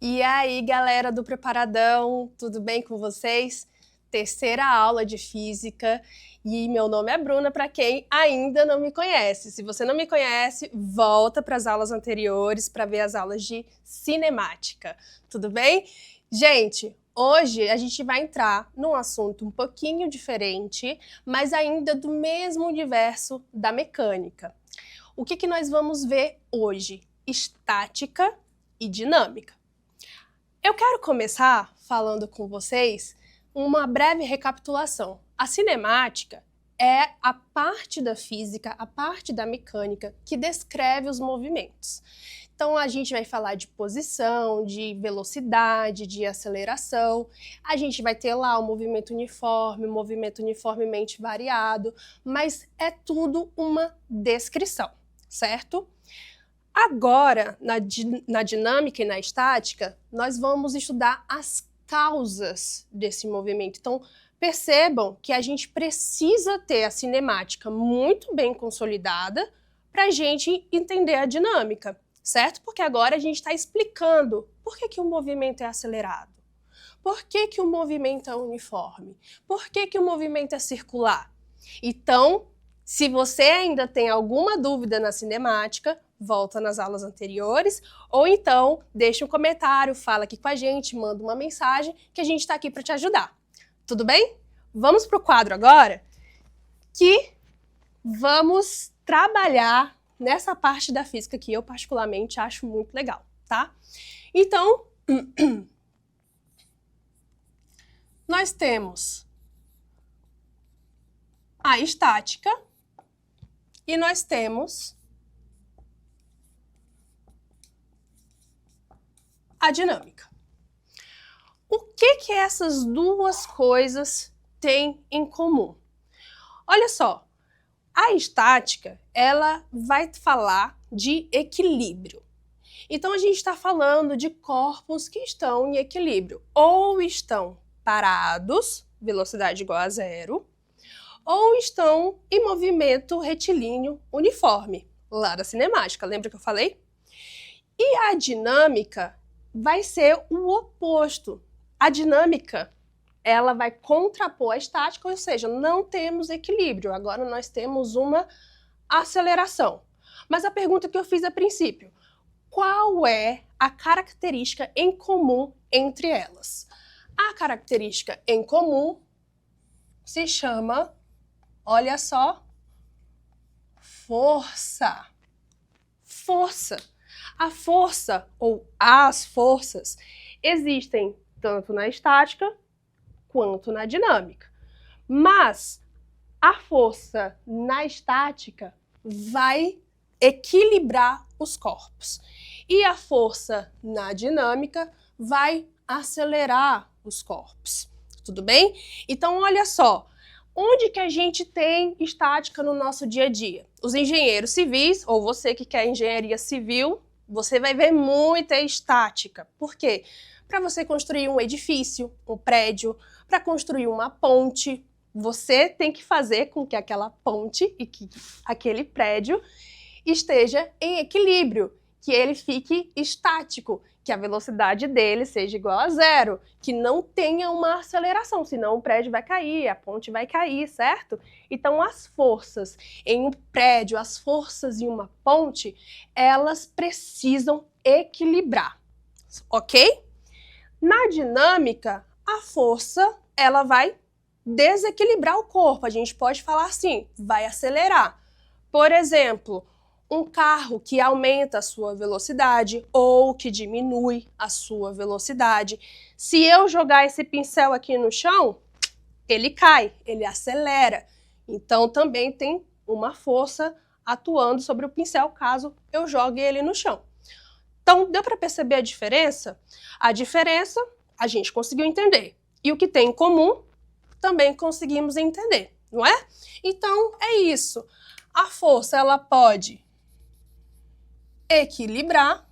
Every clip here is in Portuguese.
E aí, galera do Preparadão, tudo bem com vocês? Terceira aula de física e meu nome é Bruna, para quem ainda não me conhece. Se você não me conhece, volta para as aulas anteriores para ver as aulas de cinemática, tudo bem? Gente, hoje a gente vai entrar num assunto um pouquinho diferente, mas ainda do mesmo universo da mecânica. O que nós vamos ver hoje? Estática e dinâmica. Eu quero começar falando com vocês uma breve recapitulação. A cinemática é a parte da física, a parte da mecânica que descreve os movimentos. Então a gente vai falar de posição, de velocidade, de aceleração. A gente vai ter lá o movimento uniformemente variado, mas é tudo uma descrição, certo? Agora, na dinâmica e na estática, nós vamos estudar as causas desse movimento. Então, percebam que a gente precisa ter a cinemática muito bem consolidada para a gente entender a dinâmica, certo? Porque agora a gente está explicando por que o movimento é acelerado, por que o movimento é uniforme, por que o movimento é circular. Então, se você ainda tem alguma dúvida na cinemática, volta nas aulas anteriores, ou então deixa um comentário, fala aqui com a gente, manda uma mensagem, que a gente está aqui para te ajudar. Tudo bem? Vamos para o quadro agora, que vamos trabalhar nessa parte da física que eu particularmente acho muito legal, tá? Então, nós temos a estática e nós temos a dinâmica. O que essas duas coisas têm em comum? Olha só, a estática, ela vai falar de equilíbrio. Então a gente está falando de corpos que estão em equilíbrio, ou estão parados, velocidade igual a zero, ou estão em movimento retilíneo uniforme, lá da cinemática, lembra que eu falei? E a dinâmica vai ser o oposto. A dinâmica, ela vai contrapor a estática, ou seja, não temos equilíbrio, agora nós temos uma aceleração. Mas a pergunta que eu fiz a princípio, qual é a característica em comum entre elas? A característica em comum se chama, olha só, força. Força. A força, ou as forças, existem tanto na estática quanto na dinâmica. Mas a força na estática vai equilibrar os corpos. E a força na dinâmica vai acelerar os corpos. Tudo bem? Então, olha só. Onde que a gente tem estática no nosso dia a dia? Os engenheiros civis, ou você que quer engenharia civil, você vai ver muita estática. Por quê? Para você construir um edifício, um prédio, para construir uma ponte, você tem que fazer com que aquela ponte e que aquele prédio esteja em equilíbrio, que ele fique estático, que a velocidade dele seja igual a zero, que não tenha uma aceleração, senão o prédio vai cair, a ponte vai cair, certo? Então, as forças em um prédio, as forças em uma ponte, elas precisam equilibrar, ok? Na dinâmica, a força, ela vai desequilibrar o corpo, a gente pode falar assim, vai acelerar. Por exemplo, um carro que aumenta a sua velocidade ou que diminui a sua velocidade. Se eu jogar esse pincel aqui no chão, ele cai, ele acelera. Então também tem uma força atuando sobre o pincel caso eu jogue ele no chão. Então deu para perceber a diferença? A diferença a gente conseguiu entender. E o que tem em comum também conseguimos entender, não é? Então é isso. A força ela pode equilibrar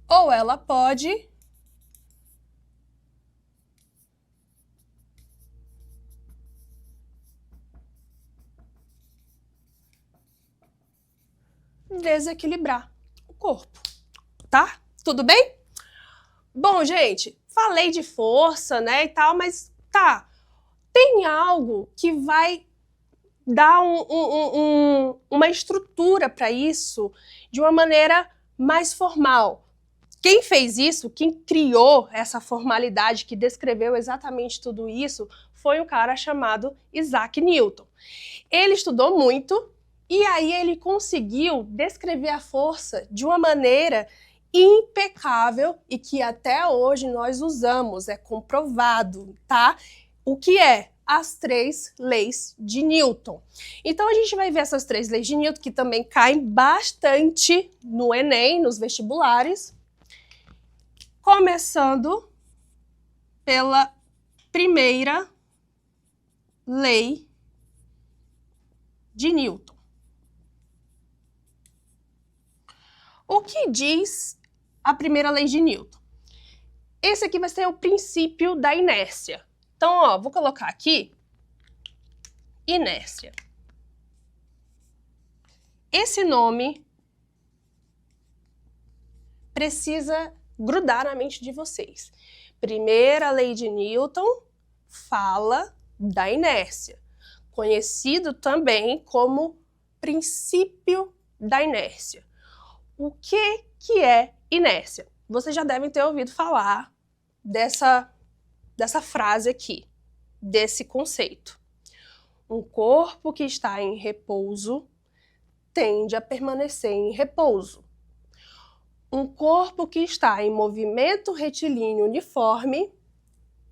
ou ela pode desequilibrar o corpo, tá? Tudo bem? Bom, gente, falei de força, né, e tal, mas tá, tem algo que vai dar uma estrutura para isso de uma maneira mais formal. Quem fez isso, quem criou essa formalidade que descreveu exatamente tudo isso, foi um cara chamado Isaac Newton. Ele estudou muito e aí ele conseguiu descrever a força de uma maneira impecável e que até hoje nós usamos, é comprovado, tá? O que é? As 3 leis de Newton. Então a gente vai ver essas 3 leis de Newton que também caem bastante no Enem, nos vestibulares. Começando pela primeira lei de Newton. O que diz a primeira lei de Newton? Esse aqui vai ser o princípio da inércia. Então, ó, vou colocar aqui inércia. Esse nome precisa grudar na mente de vocês. Primeira lei de Newton fala da inércia, conhecido também como princípio da inércia. O que é inércia? Vocês já devem ter ouvido falar dessa frase aqui, desse conceito. Um corpo que está em repouso tende a permanecer em repouso. Um corpo que está em movimento retilíneo uniforme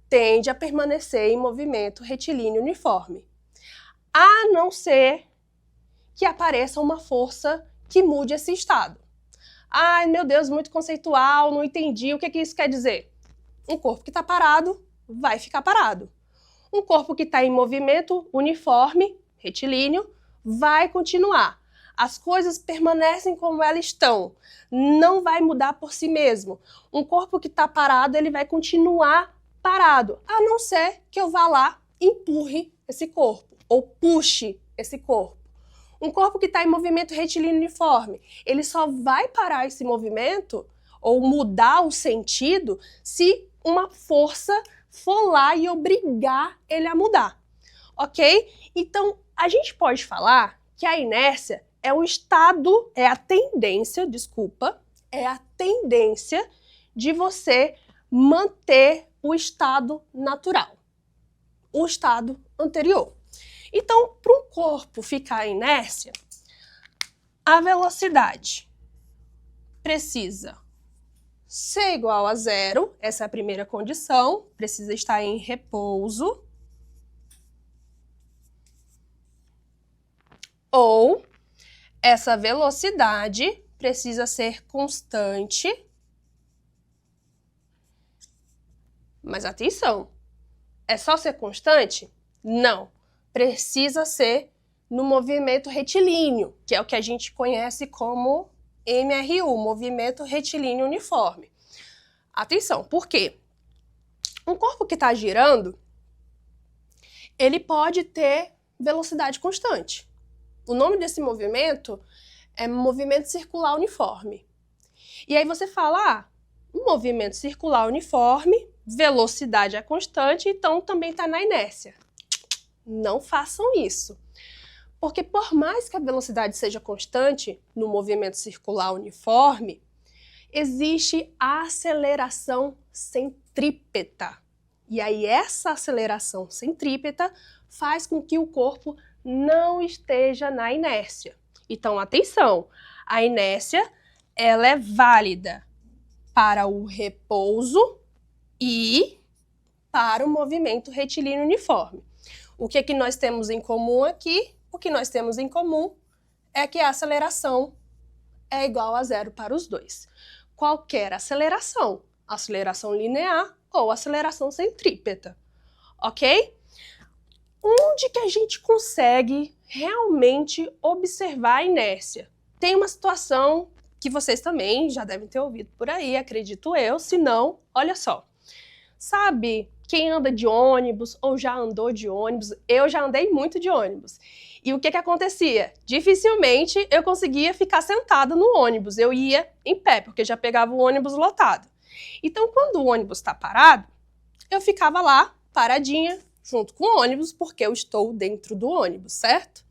tende a permanecer em movimento retilíneo uniforme, a não ser que apareça uma força que mude esse estado. Ai, meu Deus, muito conceitual, não entendi. O que isso quer dizer? Um corpo que está parado vai ficar parado. Um corpo que está em movimento uniforme, retilíneo, vai continuar. As coisas permanecem como elas estão. Não vai mudar por si mesmo. Um corpo que está parado, ele vai continuar parado, a não ser que eu vá lá e empurre esse corpo, ou puxe esse corpo. Um corpo que está em movimento retilíneo uniforme, ele só vai parar esse movimento, ou mudar o sentido, se uma força for lá e obrigar ele a mudar, ok? Então, a gente pode falar que a inércia é o estado, é a tendência de você manter o estado natural, o estado anterior. Então, para um corpo ficar em inércia, a velocidade precisa ser igual a 0, essa é a primeira condição, precisa estar em repouso, ou essa velocidade precisa ser constante, mas atenção, é só ser constante? Não, precisa ser no movimento retilíneo, que é o que a gente conhece como MRU, movimento retilíneo uniforme. Atenção, por quê? Um corpo que está girando, ele pode ter velocidade constante. O nome desse movimento é movimento circular uniforme. E aí você fala, um movimento circular uniforme, velocidade é constante, então também está na inércia. Não façam isso. Porque por mais que a velocidade seja constante no movimento circular uniforme, existe a aceleração centrípeta. E aí essa aceleração centrípeta faz com que o corpo não esteja na inércia. Então, atenção, a inércia ela é válida para o repouso e para o movimento retilíneo uniforme. O que nós temos em comum aqui? O que nós temos em comum é que a aceleração é igual a 0 para os dois. Qualquer aceleração linear ou aceleração centrípeta, ok? Onde que a gente consegue realmente observar a inércia? Tem uma situação que vocês também já devem ter ouvido por aí, acredito eu, se não, olha só. Sabe quem anda de ônibus ou já andou de ônibus, eu já andei muito de ônibus. E o que acontecia? Dificilmente eu conseguia ficar sentada no ônibus, eu ia em pé, porque já pegava o ônibus lotado. Então, quando o ônibus está parado, eu ficava lá, paradinha, junto com o ônibus, porque eu estou dentro do ônibus, certo?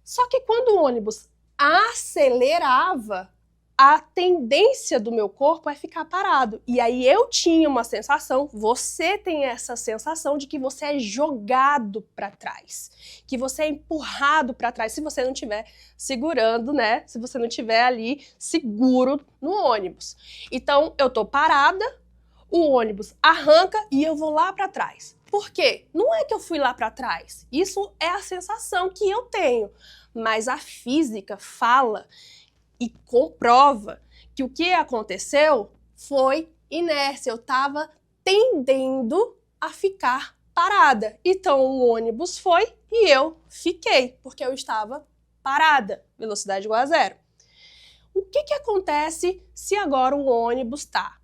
Só que quando o ônibus acelerava, a tendência do meu corpo é ficar parado. E aí eu tinha uma sensação, você tem essa sensação de que você é jogado para trás, que você é empurrado para trás, se você não estiver segurando, né? Se você não estiver ali seguro no ônibus. Então, eu tô parada, o ônibus arranca e eu vou lá para trás. Por quê? Não é que eu fui lá para trás. Isso é a sensação que eu tenho. Mas a física fala e comprova que o que aconteceu foi inércia. Eu estava tendendo a ficar parada. Então o ônibus foi e eu fiquei, porque eu estava parada. Velocidade igual a zero. O que acontece se agora o ônibus está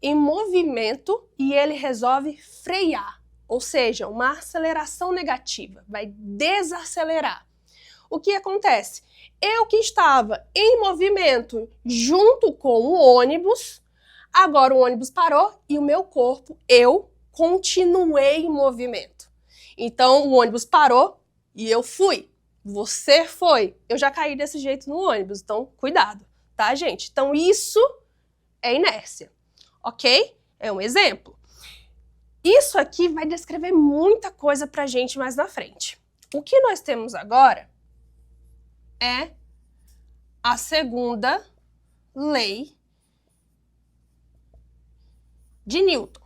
em movimento e ele resolve frear? Ou seja, uma aceleração negativa, vai desacelerar. O que acontece? Eu que estava em movimento junto com o ônibus, agora o ônibus parou e o meu corpo, eu continuei em movimento. Então o ônibus parou e eu fui. Você foi. Eu já caí desse jeito no ônibus, então cuidado, tá, gente? Então isso é inércia, ok? É um exemplo. Isso aqui vai descrever muita coisa pra gente mais na frente. O que nós temos agora é a segunda lei de Newton.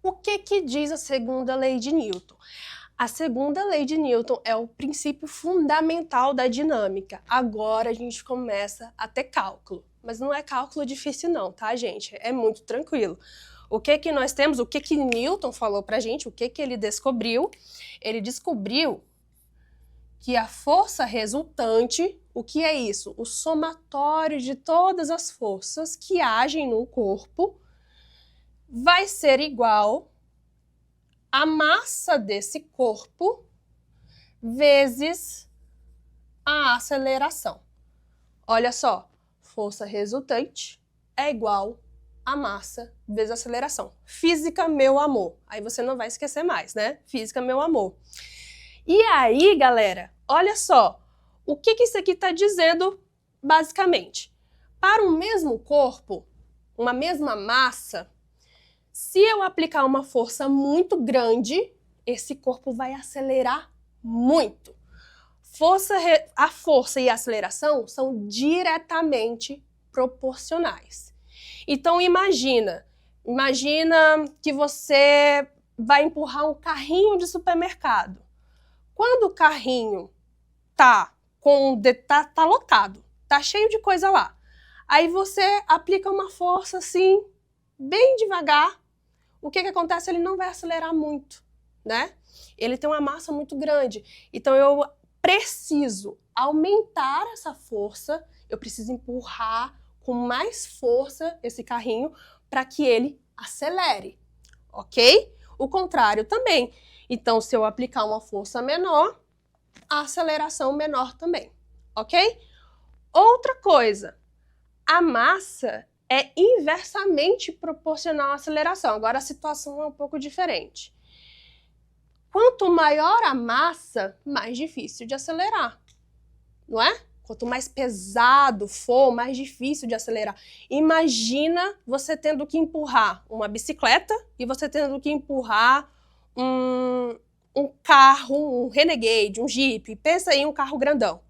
O que diz a segunda lei de Newton? A segunda lei de Newton é o princípio fundamental da dinâmica. Agora a gente começa a ter cálculo. Mas não é cálculo difícil não, tá, gente? É muito tranquilo. O que nós temos, o que Newton falou pra gente, o que ele descobriu? Ele descobriu que a força resultante, o que é isso? O somatório de todas as forças que agem no corpo vai ser igual a massa desse corpo vezes a aceleração. Olha só, força resultante é igual a massa vezes a aceleração. Física, meu amor. Aí você não vai esquecer mais, né? Física, meu amor. E aí, galera, olha só, o que isso aqui está dizendo basicamente? Para um mesmo corpo, uma mesma massa, se eu aplicar uma força muito grande, esse corpo vai acelerar muito. A força e a aceleração são diretamente proporcionais. Então imagina que você vai empurrar um carrinho de supermercado. Quando o carrinho tá lotado, tá cheio de coisa lá, aí você aplica uma força assim, bem devagar, o que acontece? Ele não vai acelerar muito, né? Ele tem uma massa muito grande. Então eu preciso aumentar essa força, eu preciso empurrar com mais força esse carrinho para que ele acelere, ok? O contrário também. Então, se eu aplicar uma força menor, a aceleração menor também, ok? Outra coisa, a massa é inversamente proporcional à aceleração. Agora a situação é um pouco diferente. Quanto maior a massa, mais difícil de acelerar, não é? Quanto mais pesado for, mais difícil de acelerar. Imagina você tendo que empurrar uma bicicleta e você tendo que empurrar um carro, um Renegade, um Jeep. Pensa em um carro grandão.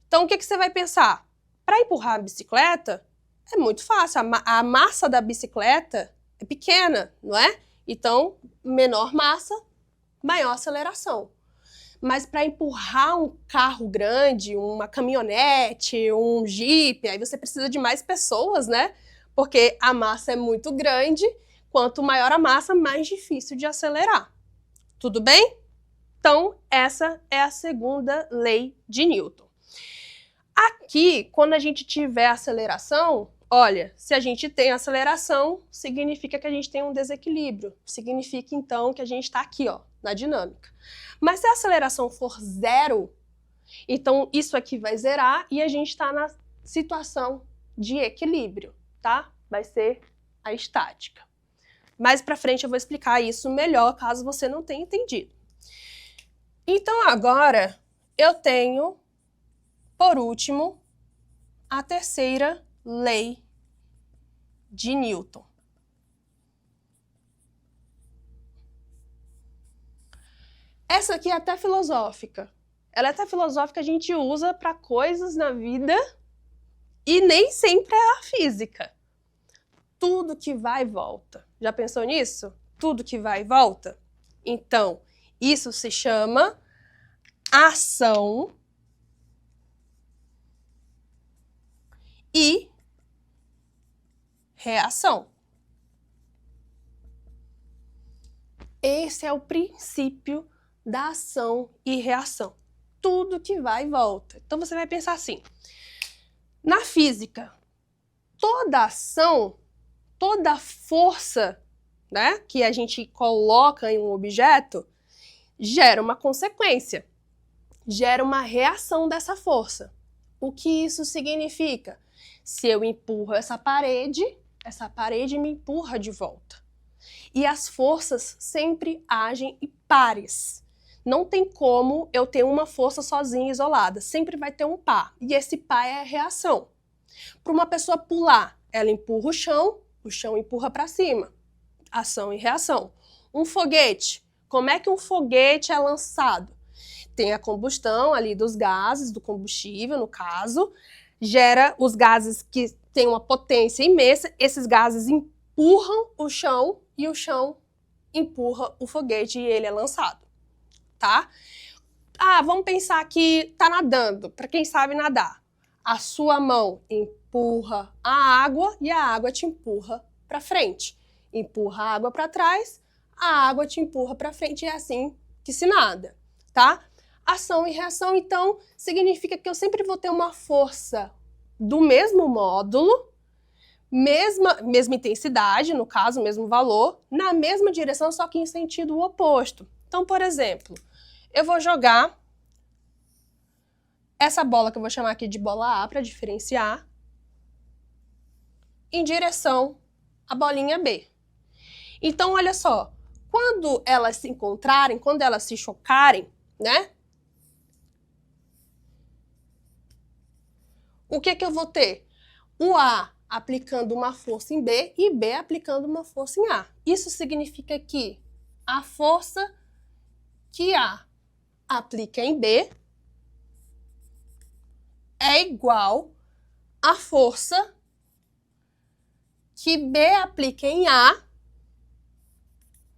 Então, o que você vai pensar? Para empurrar a bicicleta, é muito fácil. A massa da bicicleta é pequena, não é? Então, menor massa, maior aceleração. Mas para empurrar um carro grande, uma caminhonete, um Jeep, aí você precisa de mais pessoas, né? Porque a massa é muito grande, quanto maior a massa, mais difícil de acelerar. Tudo bem? Então, essa é a segunda lei de Newton. Aqui, quando a gente tiver aceleração, olha, se a gente tem aceleração, significa que a gente tem um desequilíbrio. Significa, então, que a gente está aqui, ó, na dinâmica. Mas se a aceleração for zero, então isso aqui vai zerar e a gente está na situação de equilíbrio, tá? Vai ser a estática. Mais pra frente eu vou explicar isso melhor, caso você não tenha entendido. Então agora eu tenho, por último, a terceira lei de Newton. Essa aqui é até filosófica. Ela é até filosófica, a gente usa para coisas na vida e nem sempre é a física. Tudo que vai e volta. Já pensou nisso? Tudo que vai e volta? Então, isso se chama ação e reação. Esse é o princípio da ação e reação. Tudo que vai e volta. Então você vai pensar assim, na física, toda ação, toda força, né, que a gente coloca em um objeto, gera uma consequência, gera uma reação dessa força. O que isso significa? Se eu empurro essa parede me empurra de volta. E as forças sempre agem em pares. Não tem como eu ter uma força sozinha, isolada. Sempre vai ter um par. E esse par é a reação. Para uma pessoa pular, ela empurra o chão empurra para cima. Ação e reação. Um foguete. Como é que um foguete é lançado? Tem a combustão ali dos gases, do combustível, no caso. Gera os gases que têm uma potência imensa. Esses gases empurram o chão e o chão empurra o foguete e ele é lançado, tá? Ah, vamos pensar que tá nadando, para quem sabe nadar. A sua mão empurra a água e a água te empurra para frente. Empurra a água para trás, a água te empurra para frente e é assim que se nada, tá? Ação e reação, então, significa que eu sempre vou ter uma força do mesmo módulo, mesma intensidade, no caso, mesmo valor, na mesma direção, só que em sentido oposto. Então, por exemplo, eu vou jogar essa bola, que eu vou chamar aqui de bola A para diferenciar, em direção à bolinha B. Então, olha só, quando elas se encontrarem, quando elas se chocarem, né? O que eu vou ter? O A aplicando uma força em B e B aplicando uma força em A. Isso significa que a força que A aplica em B é igual à força que B aplica em A,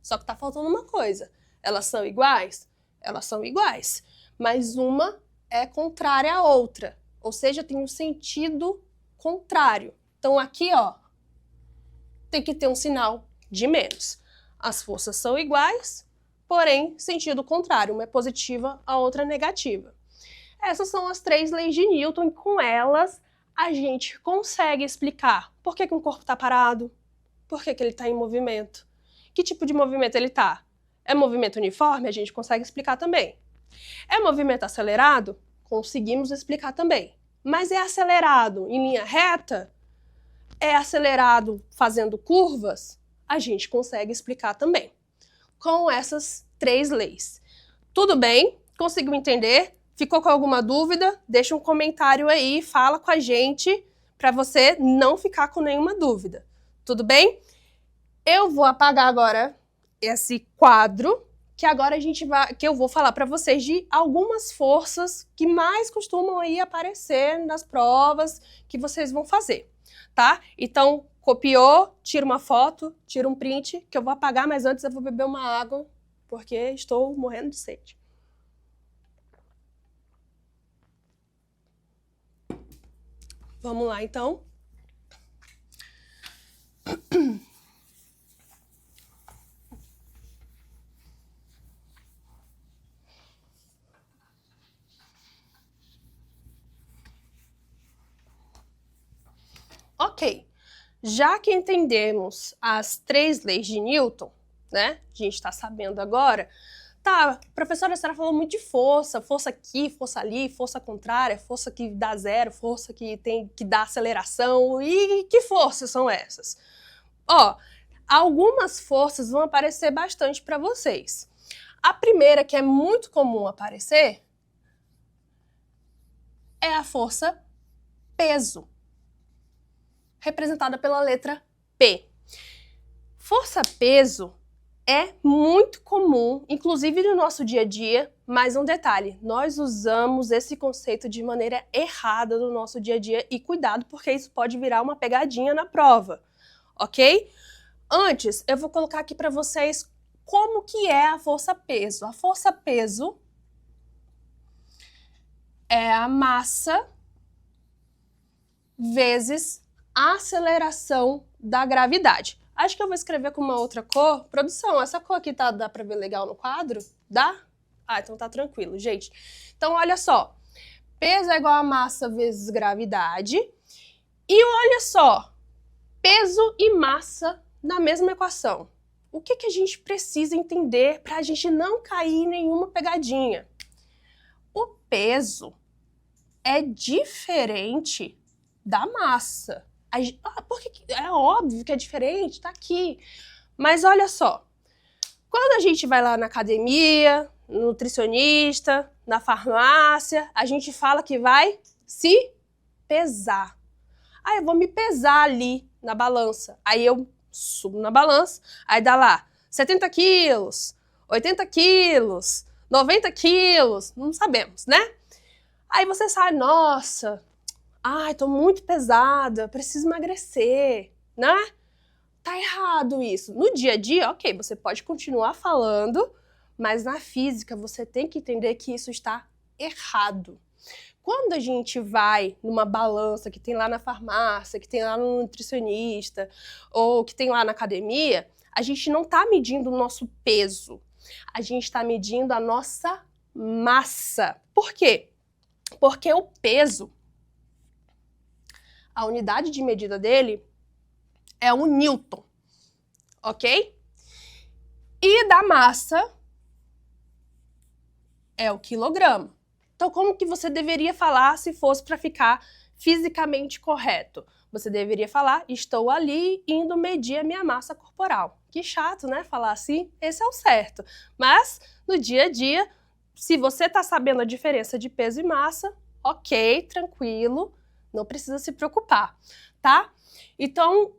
só que tá faltando uma coisa. Elas são iguais? Elas são iguais, mas uma é contrária à outra, ou seja, tem um sentido contrário. Então aqui, ó, tem que ter um sinal de menos. As forças são iguais, porém, sentido contrário. Uma é positiva, a outra é negativa. Essas são as 3 leis de Newton e com elas a gente consegue explicar por que um corpo está parado, por que ele está em movimento, que tipo de movimento ele está. É movimento uniforme? A gente consegue explicar também. É movimento acelerado? Conseguimos explicar também. Mas é acelerado em linha reta? É acelerado fazendo curvas? A gente consegue explicar também. Com essas 3 leis. Tudo bem? Conseguiu entender? Ficou com alguma dúvida? Deixa um comentário aí, fala com a gente para você não ficar com nenhuma dúvida. Tudo bem? Eu vou apagar agora esse quadro, que agora eu vou falar para vocês de algumas forças que mais costumam aí aparecer nas provas que vocês vão fazer, tá? Então, copiou, tira uma foto, tira um print, que eu vou apagar, mas antes eu vou beber uma água, porque estou morrendo de sede. Vamos lá, então. Ok, já que entendemos as 3 leis de Newton, né? A gente está sabendo agora. Tá, professora, a senhora falou muito de força, força aqui, força ali, força contrária, força que dá zero, força que tem que dar aceleração. E que forças são essas? Ó, algumas forças vão aparecer bastante para vocês. A primeira, que é muito comum aparecer, é a força peso, representada pela letra P. Força peso é muito comum, inclusive no nosso dia a dia, mas um detalhe, nós usamos esse conceito de maneira errada no nosso dia a dia e cuidado, porque isso pode virar uma pegadinha na prova, ok? Antes, eu vou colocar aqui para vocês como que é a força peso. A força peso é a massa vezes a aceleração da gravidade. Acho que eu vou escrever com uma outra cor. Produção, essa cor aqui dá pra ver legal no quadro? Dá? Ah, então tá tranquilo, gente. Então, olha só. Peso é igual a massa vezes gravidade. E olha só. Peso e massa na mesma equação. O que a gente precisa entender para a gente não cair em nenhuma pegadinha? O peso é diferente da massa. Porque é óbvio que é diferente, tá aqui. Mas olha só, quando a gente vai lá na academia, no nutricionista, na farmácia, a gente fala que vai se pesar. Eu vou me pesar ali na balança. Aí eu subo na balança, aí dá lá 70 quilos, 80 quilos, 90 quilos, não sabemos, né? Aí você sai, nossa, tô muito pesada, preciso emagrecer, né? Tá errado isso. No dia a dia, ok, você pode continuar falando, mas na física você tem que entender que isso está errado. Quando a gente vai numa balança que tem lá na farmácia, que tem lá no nutricionista, ou que tem lá na academia, a gente não está medindo o nosso peso, a gente está medindo a nossa massa. Por quê? Porque o peso, a unidade de medida dele é um Newton, ok? E da massa é o quilograma. Então, como que você deveria falar se fosse para ficar fisicamente correto? Você deveria falar, estou ali indo medir a minha massa corporal. Que chato, né? Falar assim, esse é o certo. Mas, no dia a dia, se você está sabendo a diferença de peso e massa, ok, tranquilo, não precisa se preocupar, tá? Então,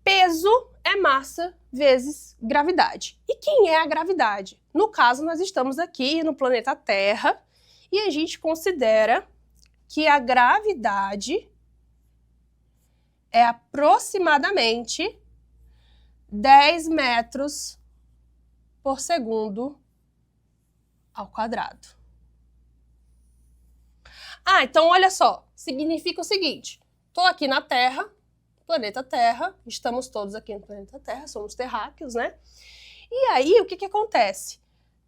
peso é massa vezes gravidade. E quem é a gravidade? No caso, nós estamos aqui no planeta Terra e a gente considera que a gravidade é aproximadamente 10 metros por segundo ao quadrado. Então olha só, significa o seguinte, estou aqui na Terra, planeta Terra, estamos todos aqui no planeta Terra, somos terráqueos, né? E aí, o que acontece?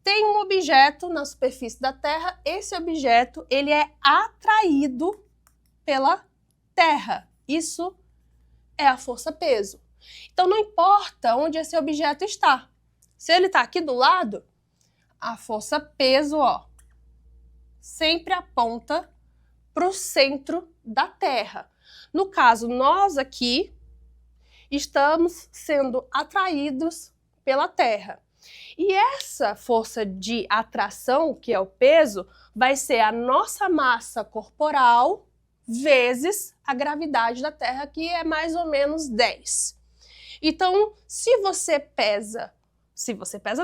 Tem um objeto na superfície da Terra, esse objeto, ele é atraído pela Terra. Isso é a força-peso. Então, não importa onde esse objeto está. Se ele está aqui do lado, a força-peso, sempre aponta para o centro da Terra. No caso, nós aqui estamos sendo atraídos pela Terra. E essa força de atração, que é o peso, vai ser a nossa massa corporal vezes a gravidade da Terra, que é mais ou menos 10. Então, se você pesa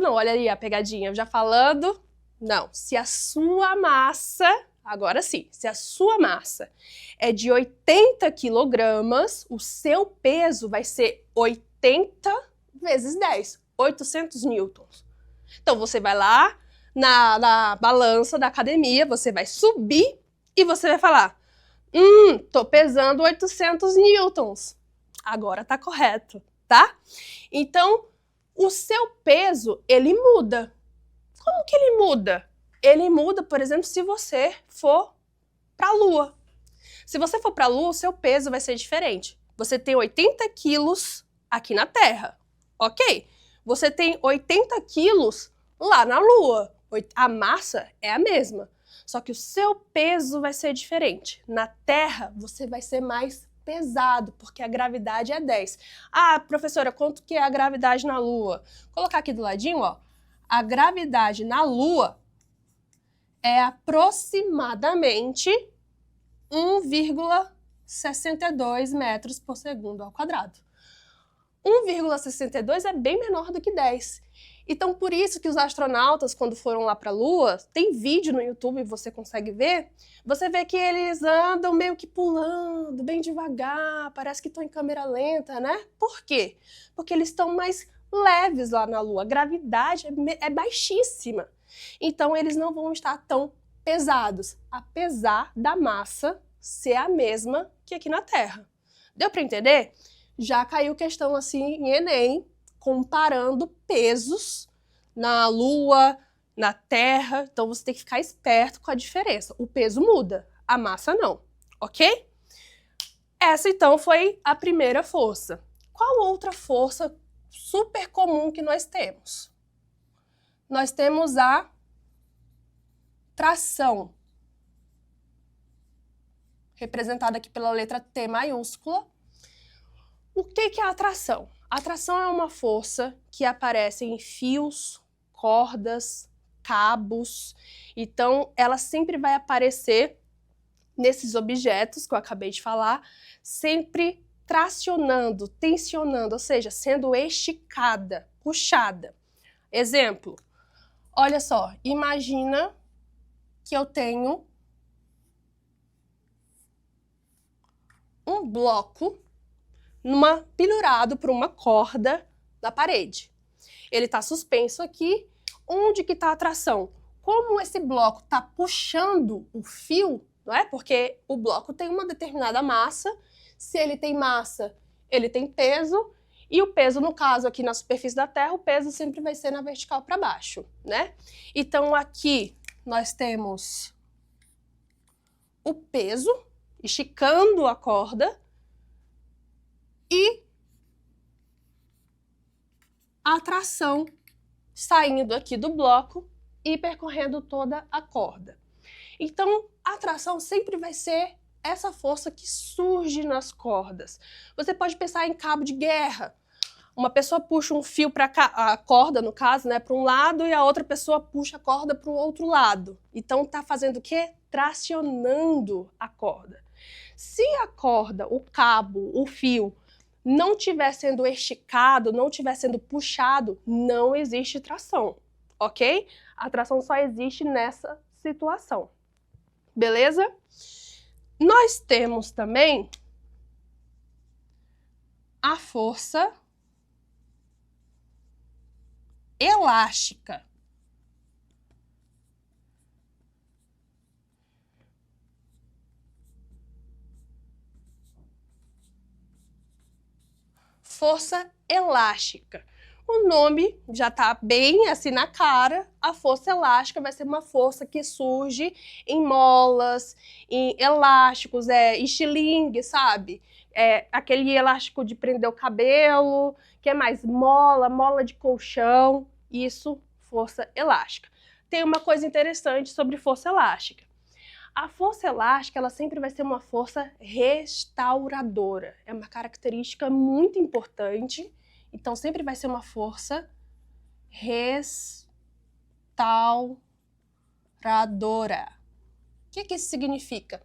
não, olha aí a pegadinha, já falando, não, se a sua massa, agora sim, se a sua massa é de 80 quilogramas, o seu peso vai ser 80 vezes 10, 800 newtons. Então, você vai lá na balança da academia, você vai subir e você vai falar, tô pesando 800 newtons. Agora tá correto, tá? Então, o seu peso, ele muda. Como que ele muda? Ele muda, por exemplo, se você for para a Lua. Se você for para a Lua, o seu peso vai ser diferente. Você tem 80 quilos aqui na Terra, ok? Você tem 80 quilos lá na Lua. A massa é a mesma, só que o seu peso vai ser diferente. Na Terra, você vai ser mais pesado, porque a gravidade é 10. Ah, professora, quanto que é a gravidade na Lua? Vou colocar aqui do ladinho, ó. A gravidade na Lua é aproximadamente 1,62 metros por segundo ao quadrado. 1,62 é bem menor do que 10. Então, por isso que os astronautas, quando foram lá para a Lua, tem vídeo no YouTube, você consegue ver, você vê que eles andam meio que pulando, bem devagar, parece que estão em câmera lenta, né? Por quê? Porque eles estão mais leves lá na Lua, a gravidade é baixíssima. Então, eles não vão estar tão pesados, apesar da massa ser a mesma que aqui na Terra. Deu para entender? Já caiu questão assim em Enem, comparando pesos na Lua, na Terra. Então você tem que ficar esperto com a diferença. O peso muda, a massa não, ok? Essa então foi a primeira força. Qual outra força super comum que nós temos? Nós temos a tração, representada aqui pela letra T maiúscula. O que é a atração? A atração é uma força que aparece em fios, cordas, cabos. Então, ela sempre vai aparecer nesses objetos que eu acabei de falar, sempre tracionando, tensionando, ou seja, sendo esticada, puxada. Exemplo, olha só, imagina que eu tenho um bloco pendurado por uma corda na parede. Ele está suspenso aqui. Onde que está a atração? Como esse bloco está puxando o fio, não é? Porque o bloco tem uma determinada massa. Se ele tem massa, ele tem peso. E o peso, no caso aqui na superfície da Terra, o peso sempre vai ser na vertical para baixo, né? Então aqui nós temos o peso esticando a corda e a atração saindo aqui do bloco e percorrendo toda a corda. Então, a atração sempre vai ser essa força que surge nas cordas. Você pode pensar em cabo de guerra. Uma pessoa puxa um fio para cá, a corda, no caso, né, para um lado, e a outra pessoa puxa a corda para o outro lado. Então, está fazendo o quê? Tracionando a corda. Se a corda, o cabo, o fio, não estiver sendo esticado, não estiver sendo puxado, não existe tração, ok? A tração só existe nessa situação, beleza? Nós temos também a força elástica. Força elástica. O nome já está bem assim na cara. A força elástica vai ser uma força que surge em molas, em elásticos, estilingue, sabe? Aquele elástico de prender o cabelo, que é mais mola de colchão. Isso, força elástica. Tem uma coisa interessante sobre força elástica. A força elástica, ela sempre vai ser uma força restauradora. É uma característica muito importante. Então, sempre vai ser uma força restauradora. O que isso significa?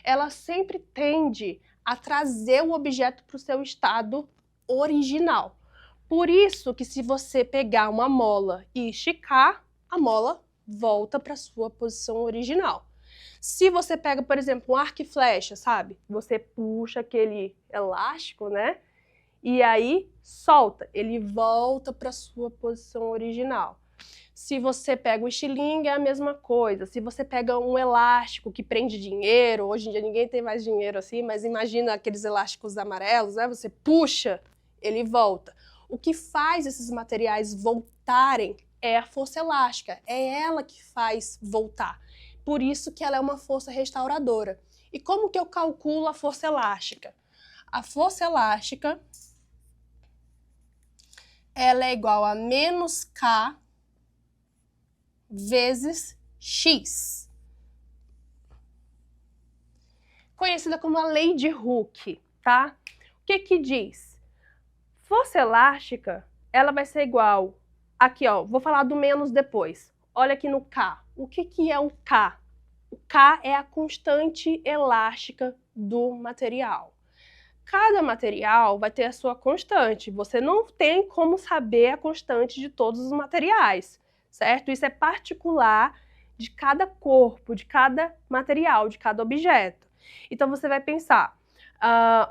Ela sempre tende a trazer o objeto para o seu estado original. Por isso que se você pegar uma mola e esticar, a mola volta para a sua posição original. Se você pega, por exemplo, um arco e flecha, sabe? Você puxa aquele elástico, né? E aí solta, ele volta para a sua posição original. Se você pega o estilingue, é a mesma coisa. Se você pega um elástico que prende dinheiro, hoje em dia ninguém tem mais dinheiro assim, mas imagina aqueles elásticos amarelos, né? Você puxa, ele volta. O que faz esses materiais voltarem é a força elástica, é ela que faz voltar. Por isso que ela é uma força restauradora. E como que eu calculo a força elástica? A força elástica, ela é igual a menos K vezes X. Conhecida como a lei de Hooke, tá? O que que diz? Força elástica, ela vai ser igual, aqui ó, vou falar do menos depois. Olha aqui no K. O que que é o K? O K é a constante elástica do material. Cada material vai ter a sua constante. Você não tem como saber a constante de todos os materiais, certo? Isso é particular de cada corpo, de cada material, de cada objeto. Então você vai pensar,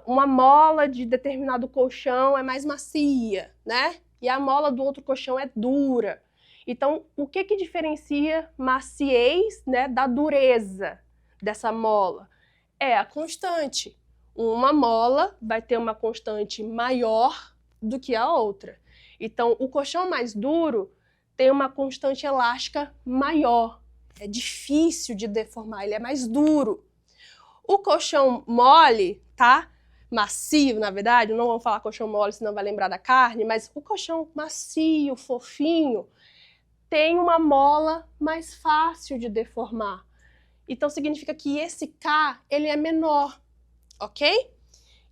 uma mola de determinado colchão é mais macia, né? E a mola do outro colchão é dura. Então, o que que diferencia maciez, né, da dureza dessa mola? É a constante. Uma mola vai ter uma constante maior do que a outra. Então, o colchão mais duro tem uma constante elástica maior. É difícil de deformar, ele é mais duro. O colchão mole, tá? Macio, na verdade, não vamos falar colchão mole, senão vai lembrar da carne, mas o colchão macio, fofinho, tem uma mola mais fácil de deformar. Então, significa que esse K, ele é menor, ok?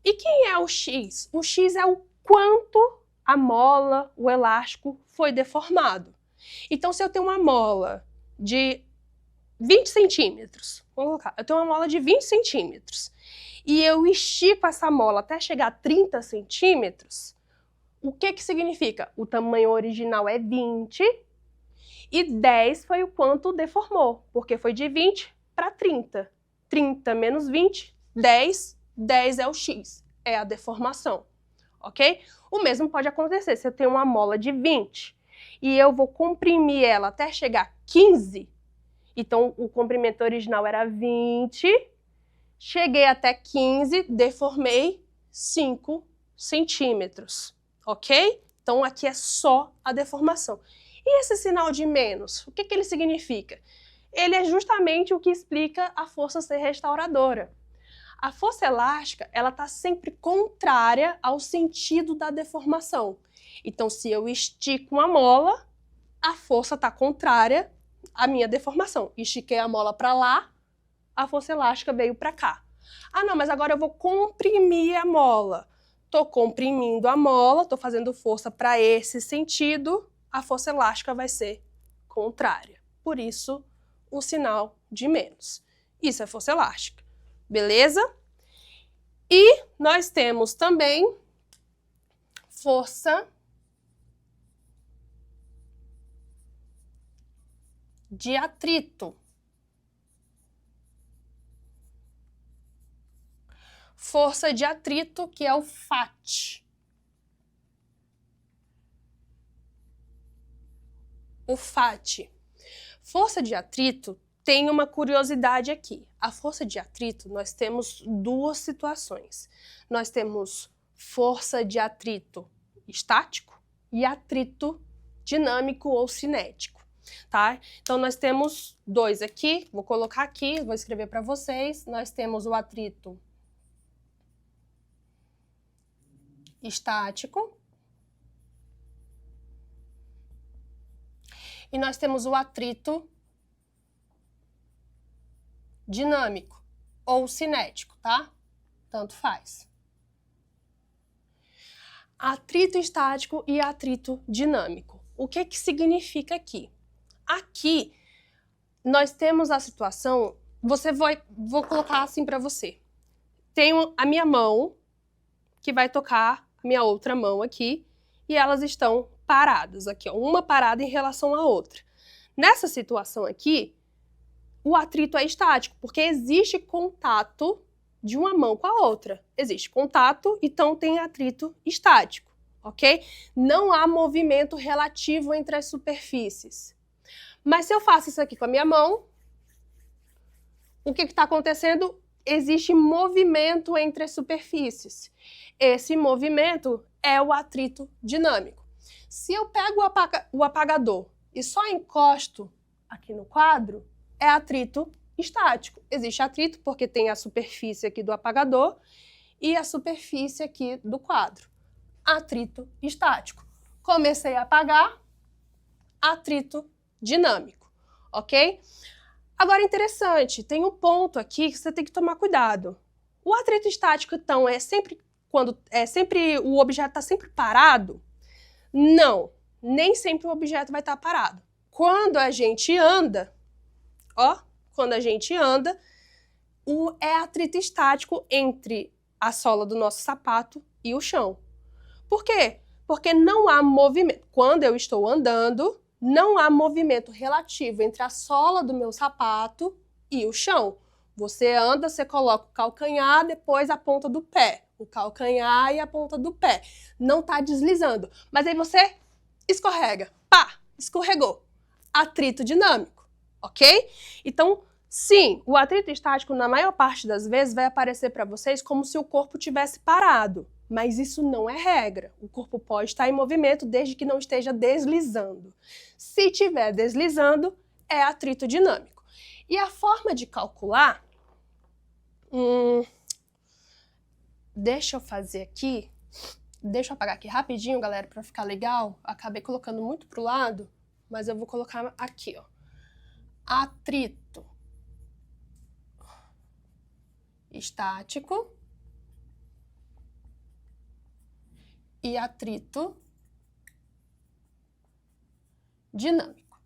E quem é o X? O X é o quanto a mola, o elástico, foi deformado. Então, se eu tenho uma mola de 20 centímetros, vamos colocar, eu tenho uma mola de 20 centímetros, e eu estico essa mola até chegar a 30 centímetros, o que que significa? O tamanho original é 20, e 10 foi o quanto deformou, porque foi de 20 para 30. 30 menos 20, 10. 10 é o X, é a deformação, ok? O mesmo pode acontecer se eu tenho uma mola de 20 e eu vou comprimir ela até chegar a 15, então o comprimento original era 20, cheguei até 15, deformei 5 centímetros, ok? Então aqui é só a deformação. E esse sinal de menos, o que que ele significa? Ele é justamente o que explica a força ser restauradora. A força elástica, ela está sempre contrária ao sentido da deformação. Então, se eu estico uma mola, a força está contrária à minha deformação. Estiquei a mola para lá, a força elástica veio para cá. Ah, não, mas agora eu vou comprimir a mola. Estou comprimindo a mola, estou fazendo força para esse sentido, a força elástica vai ser contrária. Por isso, o sinal de menos. Isso é força elástica. Beleza? E nós temos também força de atrito. Força de atrito, que é o FAT. O FAT. Força de atrito tem uma curiosidade aqui. A força de atrito, nós temos duas situações. Nós temos força de atrito estático e atrito dinâmico ou cinético, tá? Então, nós temos dois aqui, vou colocar aqui, vou escrever para vocês. Nós temos o atrito estático e nós temos o atrito dinâmico ou cinético, tá? Tanto faz. Atrito estático e atrito dinâmico. O que que significa aqui? Aqui, nós temos a situação, vou colocar assim para você. Tenho a minha mão, que vai tocar a minha outra mão aqui, e elas estão paradas aqui, ó, uma parada em relação à outra. Nessa situação aqui, o atrito é estático, porque existe contato de uma mão com a outra. Existe contato, então tem atrito estático, ok? Não há movimento relativo entre as superfícies. Mas se eu faço isso aqui com a minha mão, o que está acontecendo? Existe movimento entre as superfícies. Esse movimento é o atrito dinâmico. Se eu pego o apagador e só encosto aqui no quadro, é atrito estático. Existe atrito porque tem a superfície aqui do apagador e a superfície aqui do quadro. Atrito estático. Comecei a apagar, atrito dinâmico, ok? Agora, interessante, tem um ponto aqui que você tem que tomar cuidado. O atrito estático, então, é sempre quando o objeto está sempre parado? Não, nem sempre o objeto vai estar parado. Quando a gente anda, é atrito estático entre a sola do nosso sapato e o chão. Por quê? Porque não há movimento. Quando eu estou andando, não há movimento relativo entre a sola do meu sapato e o chão. Você anda, você coloca o calcanhar, depois a ponta do pé. O calcanhar e a ponta do pé. Não está deslizando. Mas aí você escorrega. Pá! Escorregou. Atrito dinâmico. Ok? Então, sim, o atrito estático, na maior parte das vezes, vai aparecer para vocês como se o corpo tivesse parado. Mas isso não é regra. O corpo pode estar em movimento desde que não esteja deslizando. Se estiver deslizando, é atrito dinâmico. E a forma de calcular... deixa eu fazer aqui... Deixa eu apagar aqui rapidinho, galera, para ficar legal. Acabei colocando muito pro lado, mas eu vou colocar aqui, ó. Atrito estático e atrito dinâmico.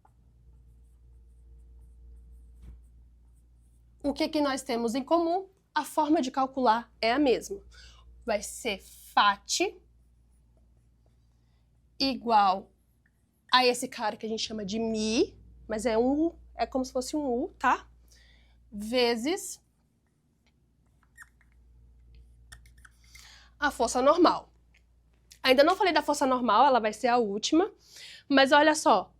O que nós temos em comum? A forma de calcular é a mesma. Vai ser FAT igual a esse cara que a gente chama de Mi, mas é como se fosse um U, tá? Vezes a força normal. Ainda não falei da força normal, ela vai ser a última, mas olha só,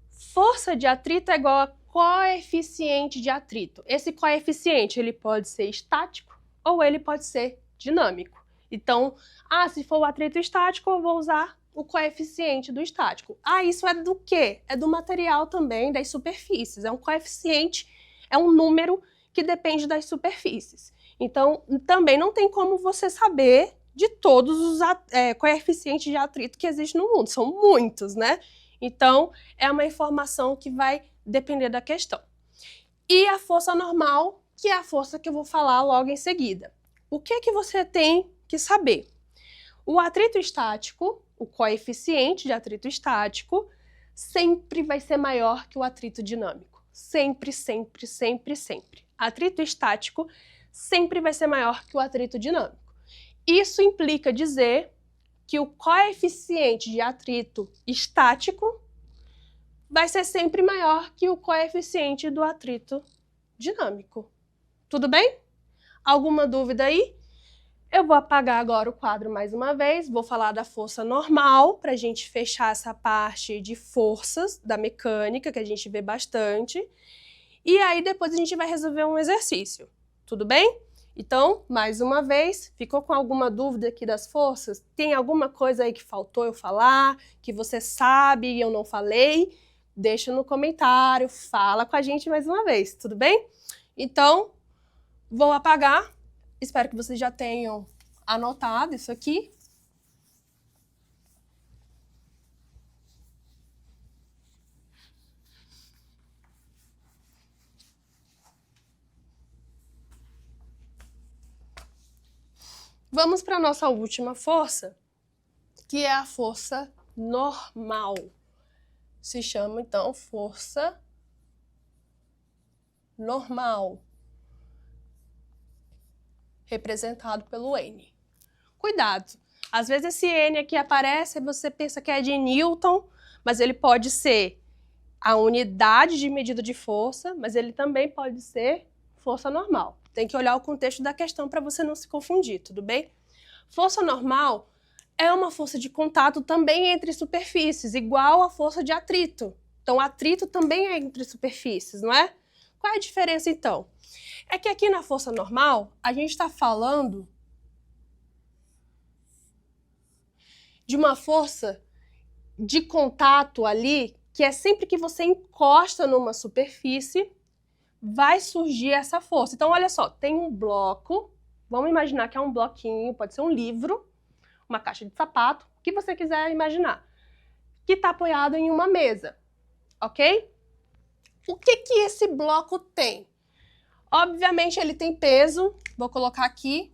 força de atrito é igual a coeficiente de atrito. Esse coeficiente, ele pode ser estático ou ele pode ser dinâmico. Então, se for o atrito estático, eu vou usar o coeficiente do estático. Isso é do quê? É do material também, das superfícies. É um coeficiente, é um número que depende das superfícies. Então, também não tem como você saber de todos os coeficientes de atrito que existem no mundo. São muitos, né? Então, é uma informação que vai depender da questão. E a força normal, que é a força que eu vou falar logo em seguida. O que você tem que saber? O atrito estático, o coeficiente de atrito estático, sempre vai ser maior que o atrito dinâmico. Sempre, sempre, sempre, sempre. Atrito estático sempre vai ser maior que o atrito dinâmico. Isso implica dizer que o coeficiente de atrito estático vai ser sempre maior que o coeficiente do atrito dinâmico. Tudo bem? Alguma dúvida aí? Eu vou apagar agora o quadro mais uma vez, vou falar da força normal, para a gente fechar essa parte de forças da mecânica, que a gente vê bastante. E aí depois a gente vai resolver um exercício. Tudo bem? Então, mais uma vez, ficou com alguma dúvida aqui das forças? Tem alguma coisa aí que faltou eu falar, que você sabe e eu não falei? Deixa no comentário, fala com a gente mais uma vez, tudo bem? Então, vou apagar. Espero que vocês já tenham anotado isso aqui. Vamos para a nossa última força, que é a força normal. Se chama, então, força normal, representado pelo N. Cuidado, às vezes esse N aqui aparece e você pensa que é de Newton, mas ele pode ser a unidade de medida de força, mas ele também pode ser força normal. Tem que olhar o contexto da questão para você não se confundir, tudo bem? Força normal é uma força de contato também entre superfícies, igual a força de atrito. Então, atrito também é entre superfícies, não é? Qual é a diferença, então? É que aqui na força normal, a gente está falando de uma força de contato ali, que é sempre que você encosta numa superfície, vai surgir essa força. Então, olha só, tem um bloco Vamos imaginar que é um bloquinho, pode ser um livro, uma caixa de sapato, o que você quiser imaginar, que está apoiado em uma mesa, ok? O que esse bloco tem? Obviamente ele tem peso, vou colocar aqui,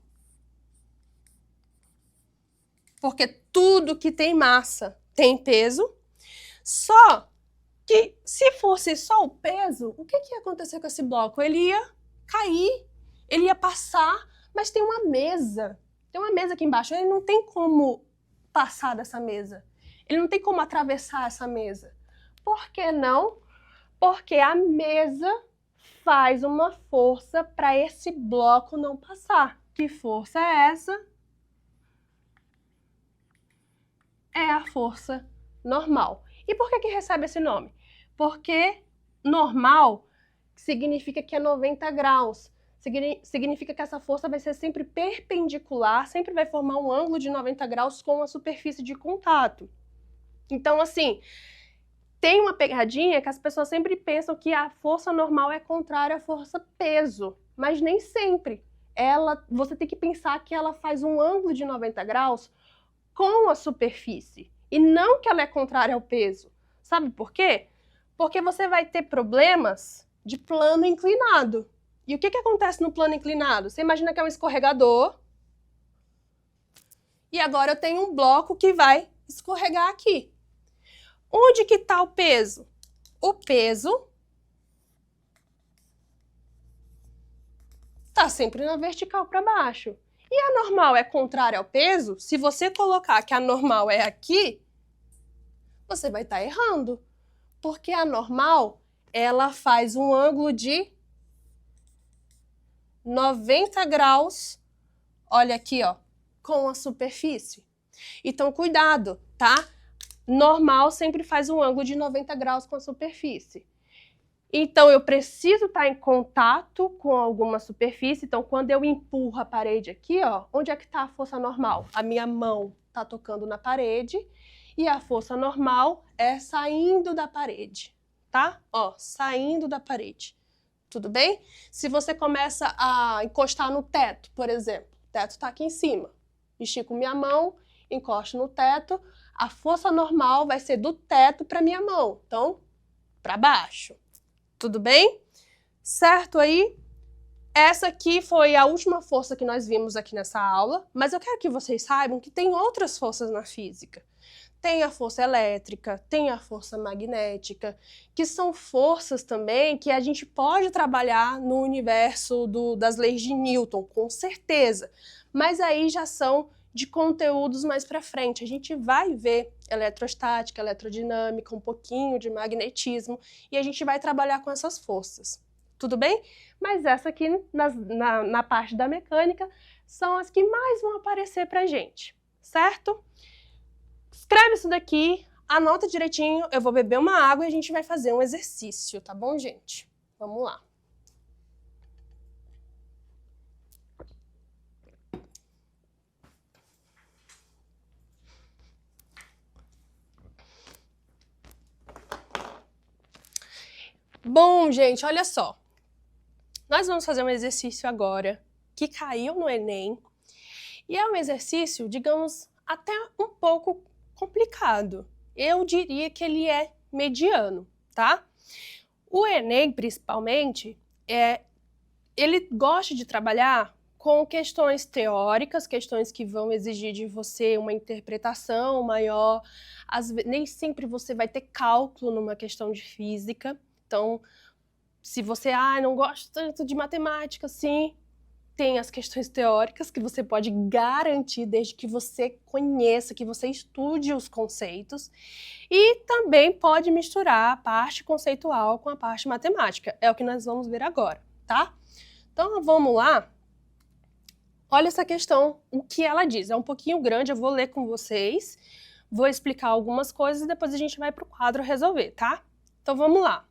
porque tudo que tem massa tem peso, só que se fosse só o peso, o que ia acontecer com esse bloco? Ele ia cair, ele ia passar, mas tem uma mesa aqui embaixo, ele não tem como passar dessa mesa, ele não tem como atravessar essa mesa. Por que não? Porque a mesa faz uma força para esse bloco não passar. Que força é essa? É a força normal. E por que recebe esse nome? Porque normal significa que é 90 graus. Significa que essa força vai ser sempre perpendicular, sempre vai formar um ângulo de 90 graus com a superfície de contato. Então, assim, tem uma pegadinha que as pessoas sempre pensam que a força normal é contrária à força peso, mas nem sempre. Você tem que pensar que ela faz um ângulo de 90 graus com a superfície, e não que ela é contrária ao peso. Sabe por quê? Porque você vai ter problemas de plano inclinado. E o que acontece no plano inclinado? Você imagina que é um escorregador, e agora eu tenho um bloco que vai escorregar aqui. Onde que está o peso? O peso está sempre na vertical para baixo. E a normal é contrária ao peso? Se você colocar que a normal é aqui, você vai estar errando. Porque a normal, ela faz um ângulo de 90 graus, olha aqui, ó, com a superfície. Então, cuidado, tá? Normal sempre faz um ângulo de 90 graus com a superfície. Então, eu preciso estar em contato com alguma superfície. Então, quando eu empurro a parede aqui, ó, onde é que está a força normal? A minha mão está tocando na parede e a força normal é saindo da parede, tá? Ó, saindo da parede. Tudo bem? Se você começa a encostar no teto, por exemplo, o teto está aqui em cima. Estico minha mão, encosto no teto, a força normal vai ser do teto para minha mão. Então, para baixo. Tudo bem? Certo aí? Essa aqui foi a última força que nós vimos aqui nessa aula, mas eu quero que vocês saibam que tem outras forças na física. Tem a força elétrica, tem a força magnética, que são forças também que a gente pode trabalhar no universo das leis de Newton, com certeza. Mas aí já são de conteúdos mais para frente. A gente vai ver eletrostática, eletrodinâmica, um pouquinho de magnetismo, e a gente vai trabalhar com essas forças. Tudo bem? Mas essa aqui, na parte da mecânica, são as que mais vão aparecer para a gente, certo? Escreve isso daqui, anota direitinho, eu vou beber uma água e a gente vai fazer um exercício, tá bom, gente? Vamos lá. Bom, gente, olha só. Nós vamos fazer um exercício agora que caiu no Enem e é um exercício, digamos, até um pouco complicado. Eu diria que ele é mediano, tá? O Enem, principalmente, ele gosta de trabalhar com questões teóricas, questões que vão exigir de você uma interpretação maior. Nem sempre você vai ter cálculo numa questão de física. Então, se você não gosta tanto de matemática, assim, tem as questões teóricas que você pode garantir desde que você conheça, que você estude os conceitos. E também pode misturar a parte conceitual com a parte matemática. É o que nós vamos ver agora, tá? Então, vamos lá. Olha essa questão, o que ela diz. É um pouquinho grande, eu vou ler com vocês, vou explicar algumas coisas e depois a gente vai para o quadro resolver, tá? Então, vamos lá.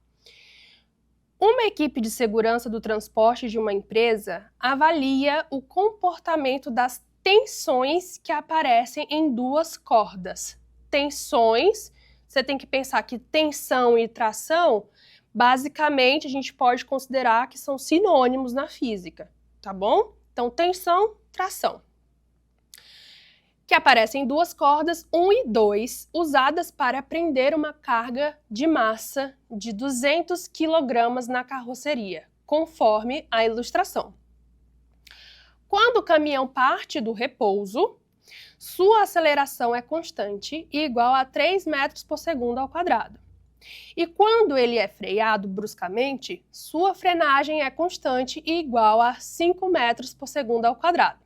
Uma equipe de segurança do transporte de uma empresa avalia o comportamento das tensões que aparecem em duas cordas. Tensões, você tem que pensar que tensão e tração, basicamente, a gente pode considerar que são sinônimos na física, tá bom? Então, tensão, tração. Que aparecem duas cordas, 1 e 2, usadas para prender uma carga de massa de 200 kg na carroceria, conforme a ilustração. Quando o caminhão parte do repouso, sua aceleração é constante e igual a 3 metros por segundo ao quadrado. E quando ele é freado bruscamente, sua frenagem é constante e igual a 5 metros por segundo ao quadrado.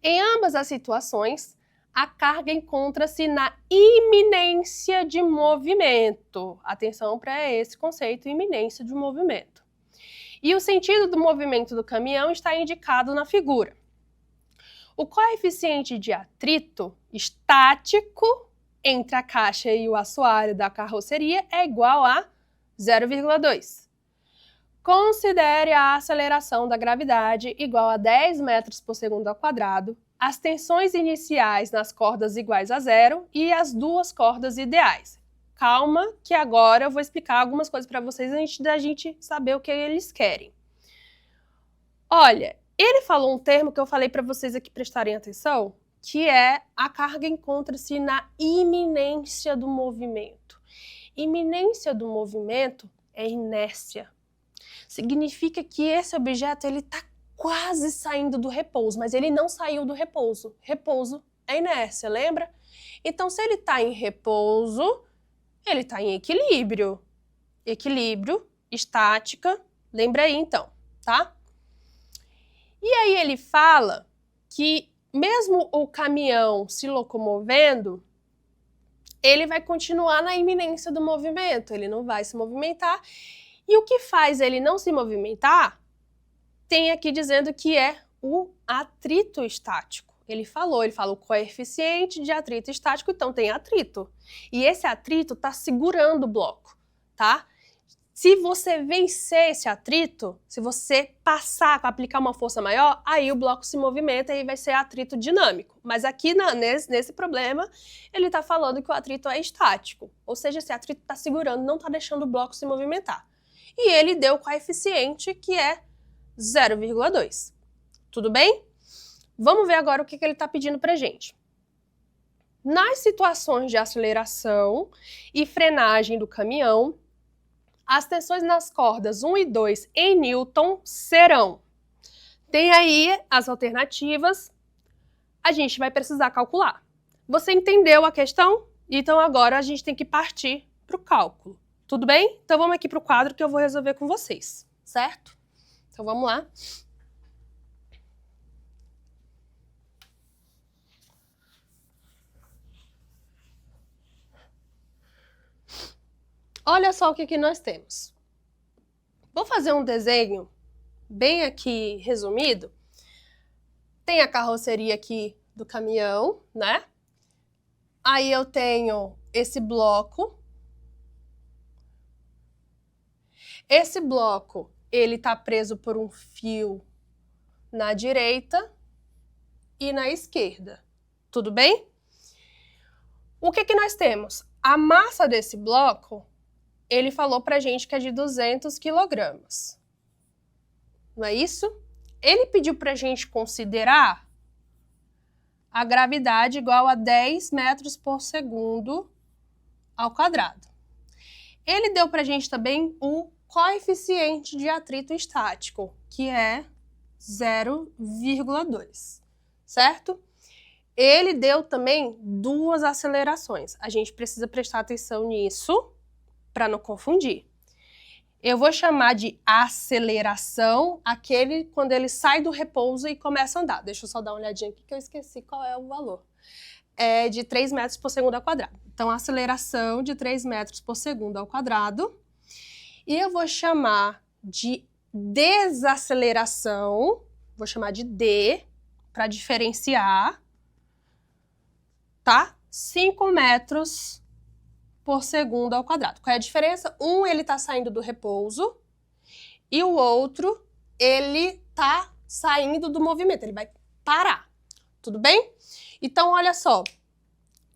Em ambas as situações, a carga encontra-se na iminência de movimento. Atenção para esse conceito, iminência de movimento. E o sentido do movimento do caminhão está indicado na figura. O coeficiente de atrito estático entre a caixa e o assoalho da carroceria é igual a 0,2. Considere a aceleração da gravidade igual a 10 metros por segundo ao quadrado, as tensões iniciais nas cordas iguais a 0 e as duas cordas ideais. Calma, que agora eu vou explicar algumas coisas para vocês antes da gente saber o que eles querem. Olha, ele falou um termo que eu falei para vocês aqui prestarem atenção, que é a carga encontra-se na iminência do movimento. Iminência do movimento é inércia. Significa que esse objeto está quase saindo do repouso, mas ele não saiu do repouso. Repouso é inércia, lembra? Então, se ele está em repouso, ele está em equilíbrio. Equilíbrio, estática, lembra aí então, tá? E aí ele fala que mesmo o caminhão se locomovendo, ele vai continuar na iminência do movimento, ele não vai se movimentar. E o que faz ele não se movimentar, tem aqui dizendo que é o atrito estático. Ele falou o coeficiente de atrito estático, então tem atrito. E esse atrito está segurando o bloco, tá? Se você vencer esse atrito, se você passar, aplicar uma força maior, aí o bloco se movimenta e vai ser atrito dinâmico. Mas aqui nesse problema, ele está falando que o atrito é estático. Ou seja, esse atrito está segurando, não está deixando o bloco se movimentar. E ele deu o coeficiente que é 0,2. Tudo bem? Vamos ver agora o que ele está pedindo para a gente. Nas situações de aceleração e frenagem do caminhão, as tensões nas cordas 1 e 2 em Newton serão. Tem aí as alternativas, a gente vai precisar calcular. Você entendeu a questão? Então agora a gente tem que partir para o cálculo. Tudo bem? Então vamos aqui para o quadro que eu vou resolver com vocês, certo? Então vamos lá. Olha só o que nós temos. Vou fazer um desenho bem aqui resumido. Tem a carroceria aqui do caminhão, né? Aí eu tenho esse bloco. Esse bloco, ele tá preso por um fio na direita e na esquerda. Tudo bem? O que nós temos? A massa desse bloco, ele falou pra gente que é de 200 kg. Não é isso? Ele pediu pra gente considerar a gravidade igual a 10 metros por segundo ao quadrado. Ele deu pra gente também o coeficiente de atrito estático, que é 0,2, certo? Ele deu também duas acelerações. A gente precisa prestar atenção nisso para não confundir. Eu vou chamar de aceleração aquele quando ele sai do repouso e começa a andar. Deixa eu só dar uma olhadinha aqui que eu esqueci qual é o valor. É de 3 metros por segundo ao quadrado. Então, aceleração de 3 metros por segundo ao quadrado. E eu vou chamar de desaceleração, vou chamar de D, para diferenciar, tá? 5 metros por segundo ao quadrado. Qual é a diferença? Um, ele está saindo do repouso, e o outro, ele está saindo do movimento, ele vai parar. Tudo bem? Então, olha só,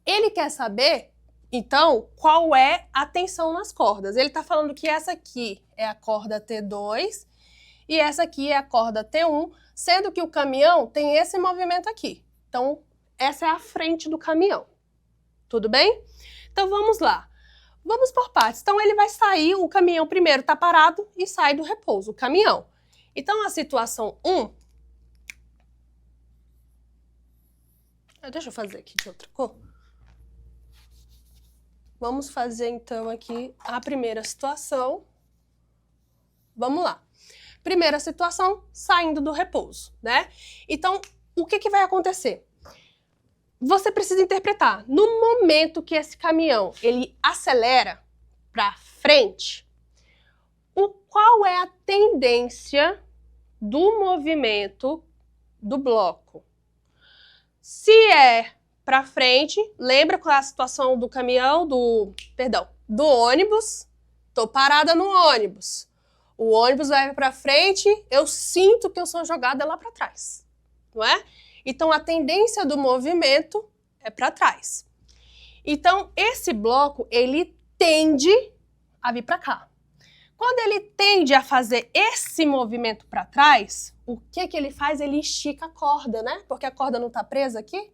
ele quer saber, então, qual é a tensão nas cordas. Ele está falando que essa aqui é a corda T2 e essa aqui é a corda T1, sendo que o caminhão tem esse movimento aqui. Então, essa é a frente do caminhão. Tudo bem? Então, vamos lá. Vamos por partes. Então, ele vai sair, o caminhão primeiro está parado e sai do repouso, o caminhão. Então, a situação 1... Deixa eu fazer aqui de outra cor. Vamos fazer, então, aqui a primeira situação. Vamos lá. Primeira situação, saindo do repouso, né? Então, o que vai acontecer? Você precisa interpretar. No momento que esse caminhão, ele acelera para frente, qual é a tendência do movimento do bloco? Se é para frente, lembra qual é a situação do caminhão, do ônibus? Tô parada no ônibus. O ônibus vai para frente, eu sinto que eu sou jogada lá para trás, não é? Então, a tendência do movimento é para trás. Então, esse bloco, ele tende a vir para cá. Quando ele tende a fazer esse movimento para trás, o que ele faz? Ele estica a corda, né? Porque a corda não está presa aqui.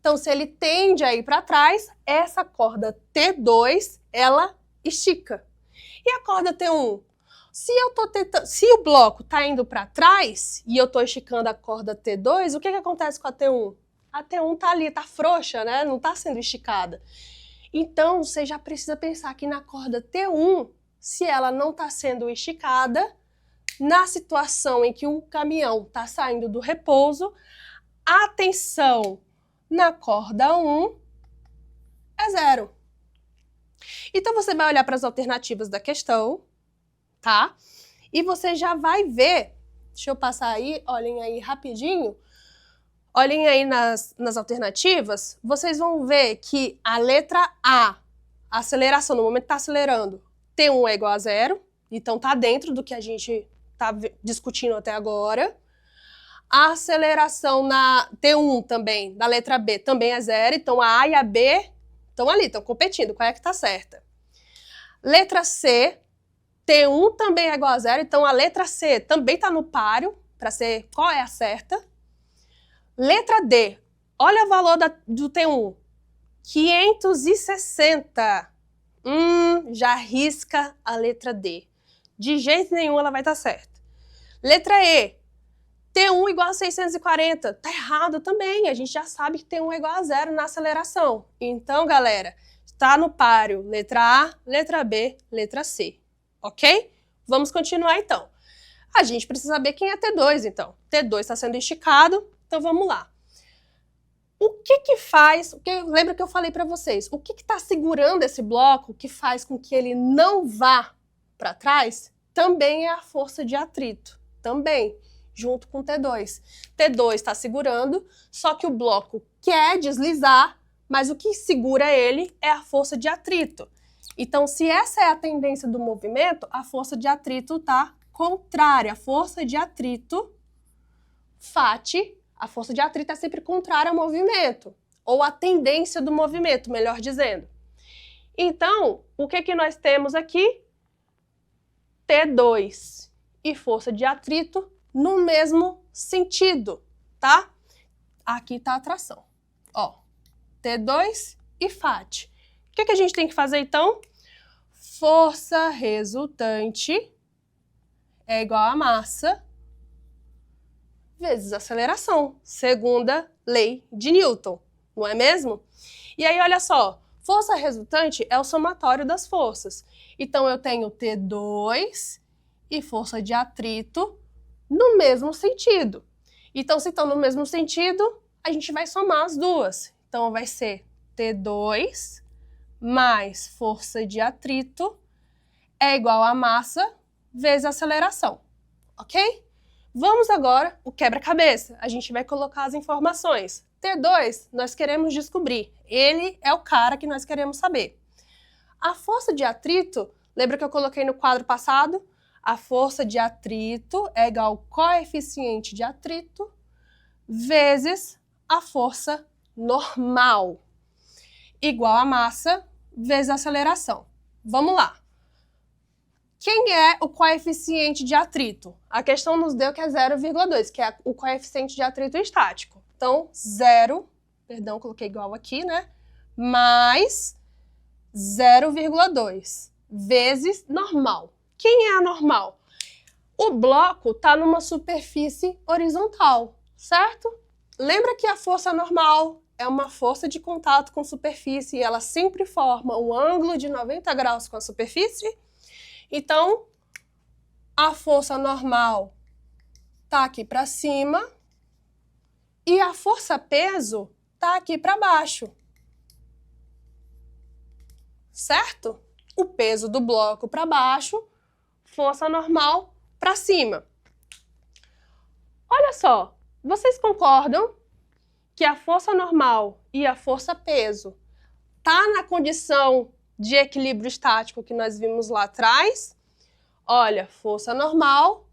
Então, se ele tende a ir para trás, essa corda T2, ela estica. E a corda T1? Se o bloco está indo para trás e eu estou esticando a corda T2, o que acontece com a T1? A T1 está ali, está frouxa, né? Não está sendo esticada. Então, você já precisa pensar que na corda T1, se ela não está sendo esticada, na situação em que o caminhão está saindo do repouso, a tensão na corda 1 é 0. Então, você vai olhar para as alternativas da questão, tá? E você já vai ver, deixa eu passar aí, olhem aí rapidinho, olhem aí nas alternativas, vocês vão ver que a letra A, a aceleração, no momento que está acelerando, T1 é igual a 0, então tá dentro do que a gente tá discutindo até agora. A aceleração na T1 também, da letra B, também é 0, então a A e a B estão ali, estão competindo, qual é que está certa? Letra C, T1 também é igual a 0, então a letra C também está no páreo, para ser qual é a certa. Letra D, olha o valor do T1, 560. Já risca a letra D. De jeito nenhum ela vai estar certa. Letra E, T1 igual a 640. Tá errado também, a gente já sabe que T1 é igual a 0 na aceleração. Então, galera, está no páreo letra A, letra B, letra C. Ok? Vamos continuar então. A gente precisa saber quem é T2, então. T2 está sendo esticado, então vamos lá. O que faz, lembra que eu falei para vocês, o que está segurando esse bloco, que faz com que ele não vá para trás, também é a força de atrito, também, junto com T2. T2 está segurando, só que o bloco quer deslizar, mas o que segura ele é a força de atrito. Então, se essa é a tendência do movimento, a força de atrito está contrária. A força de atrito, FAT, a força de atrito é sempre contrária ao movimento, ou a tendência do movimento, melhor dizendo. Então, o que nós temos aqui? T2 e força de atrito no mesmo sentido, tá? Aqui está a atração. Ó, T2 e FAT. O que a gente tem que fazer, então? Força resultante é igual a massa vezes aceleração, segunda lei de Newton, não é mesmo? E aí, olha só, força resultante é o somatório das forças. Então, eu tenho T2 e força de atrito no mesmo sentido. Então, se estão no mesmo sentido, a gente vai somar as duas. Então, vai ser T2 mais força de atrito é igual a massa vezes aceleração, ok? Vamos agora o quebra-cabeça. A gente vai colocar as informações. T2, nós queremos descobrir. Ele é o cara que nós queremos saber. A força de atrito, lembra que eu coloquei no quadro passado? A força de atrito é igual ao coeficiente de atrito vezes a força normal, igual a massa vezes a aceleração. Vamos lá. Quem é o coeficiente de atrito? A questão nos deu que é 0,2, que é o coeficiente de atrito estático. Então, 0, perdão, coloquei igual aqui, né? Mais 0,2 vezes normal. Quem é a normal? O bloco está numa superfície horizontal, certo? Lembra que a força normal é uma força de contato com superfície e ela sempre forma um ângulo de 90 graus com a superfície? Então, a força normal está aqui para cima e a força-peso está aqui para baixo. Certo? O peso do bloco para baixo, força normal para cima. Olha só, vocês concordam que a força normal e a força-peso tá na condição de equilíbrio estático que nós vimos lá atrás? Olha, força normal,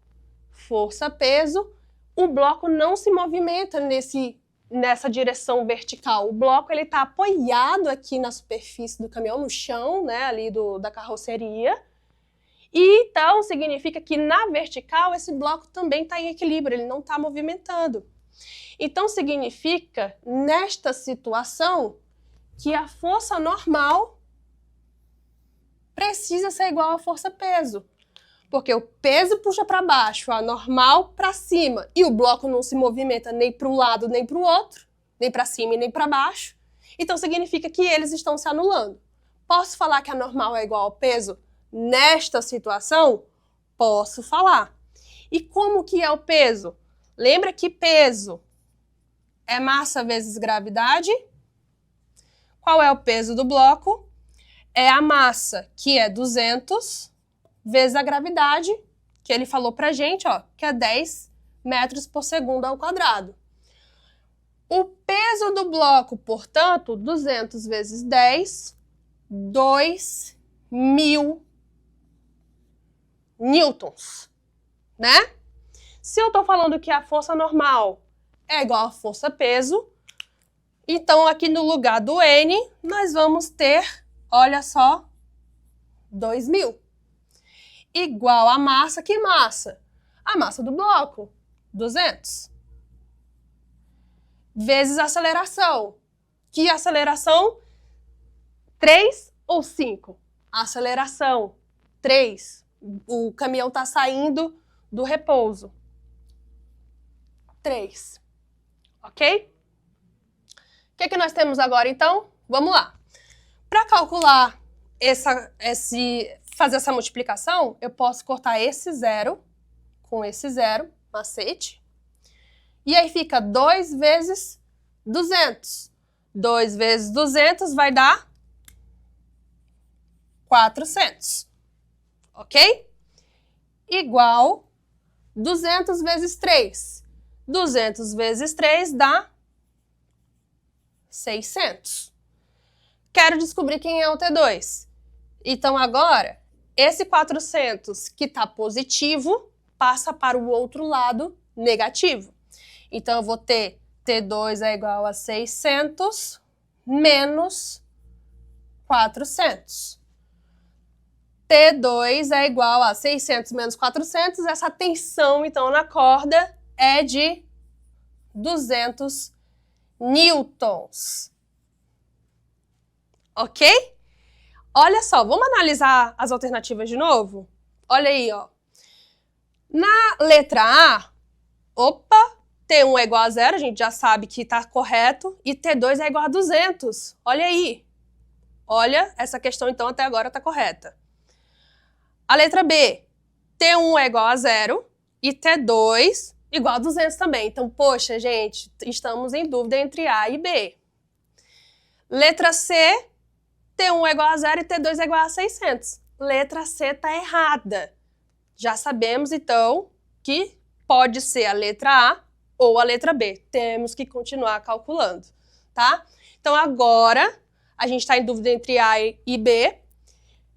força-peso, o bloco não se movimenta nessa direção vertical. O bloco ele está apoiado aqui na superfície do caminhão, no chão, né, ali da carroceria. E então significa que na vertical esse bloco também está em equilíbrio, ele não está movimentando. Então significa, nesta situação, que a força normal precisa ser igual à força-peso. Porque o peso puxa para baixo, a normal para cima, e o bloco não se movimenta nem para um lado nem para o outro, nem para cima e nem para baixo. Então significa que eles estão se anulando. Posso falar que a normal é igual ao peso? Nesta situação, posso falar. E como que é o peso? Lembra que peso é massa vezes gravidade? Qual é o peso do bloco? É a massa, que é 200, vezes a gravidade, que ele falou pra gente, ó, que é 10 metros por segundo ao quadrado. O peso do bloco, portanto, 200 vezes 10, 2.000 newtons, né? Se eu tô falando que a força normal é igual a força-peso, então aqui no lugar do N, nós vamos ter, olha só, 2.000. Igual a massa, que massa? A massa do bloco, 200. Vezes a aceleração. Que aceleração? 3 ou 5? Aceleração, 3. O caminhão está saindo do repouso. 3. Ok? O que nós temos agora, então? Vamos lá. Para calcular fazer essa multiplicação, eu posso cortar esse zero com esse zero, macete. E aí fica 2 vezes 200. 2 vezes 200 vai dar 400. Ok? Igual 200 vezes 3. 200 vezes 3 dá 600. Quero descobrir quem é o T2. Então agora, esse 400 que está positivo passa para o outro lado negativo. Então eu vou ter T2 é igual a 600 menos 400. T2 é igual a 600 menos 400. Essa tensão, então, na corda é de 200 newtons. Ok? Olha só, vamos analisar as alternativas de novo? Olha aí, ó. Na letra A, opa, T1 é igual a 0, a gente já sabe que está correto, e T2 é igual a 200. Olha aí. Olha, essa questão, então, até agora está correta. A letra B, T1 é igual a 0 e T2 igual a 200 também. Então, poxa, gente, estamos em dúvida entre A e B. Letra C, T1 é igual a 0 e T2 é igual a 600. Letra C está errada. Já sabemos, então, que pode ser a letra A ou a letra B. Temos que continuar calculando, tá? Então, agora, a gente está em dúvida entre A e B.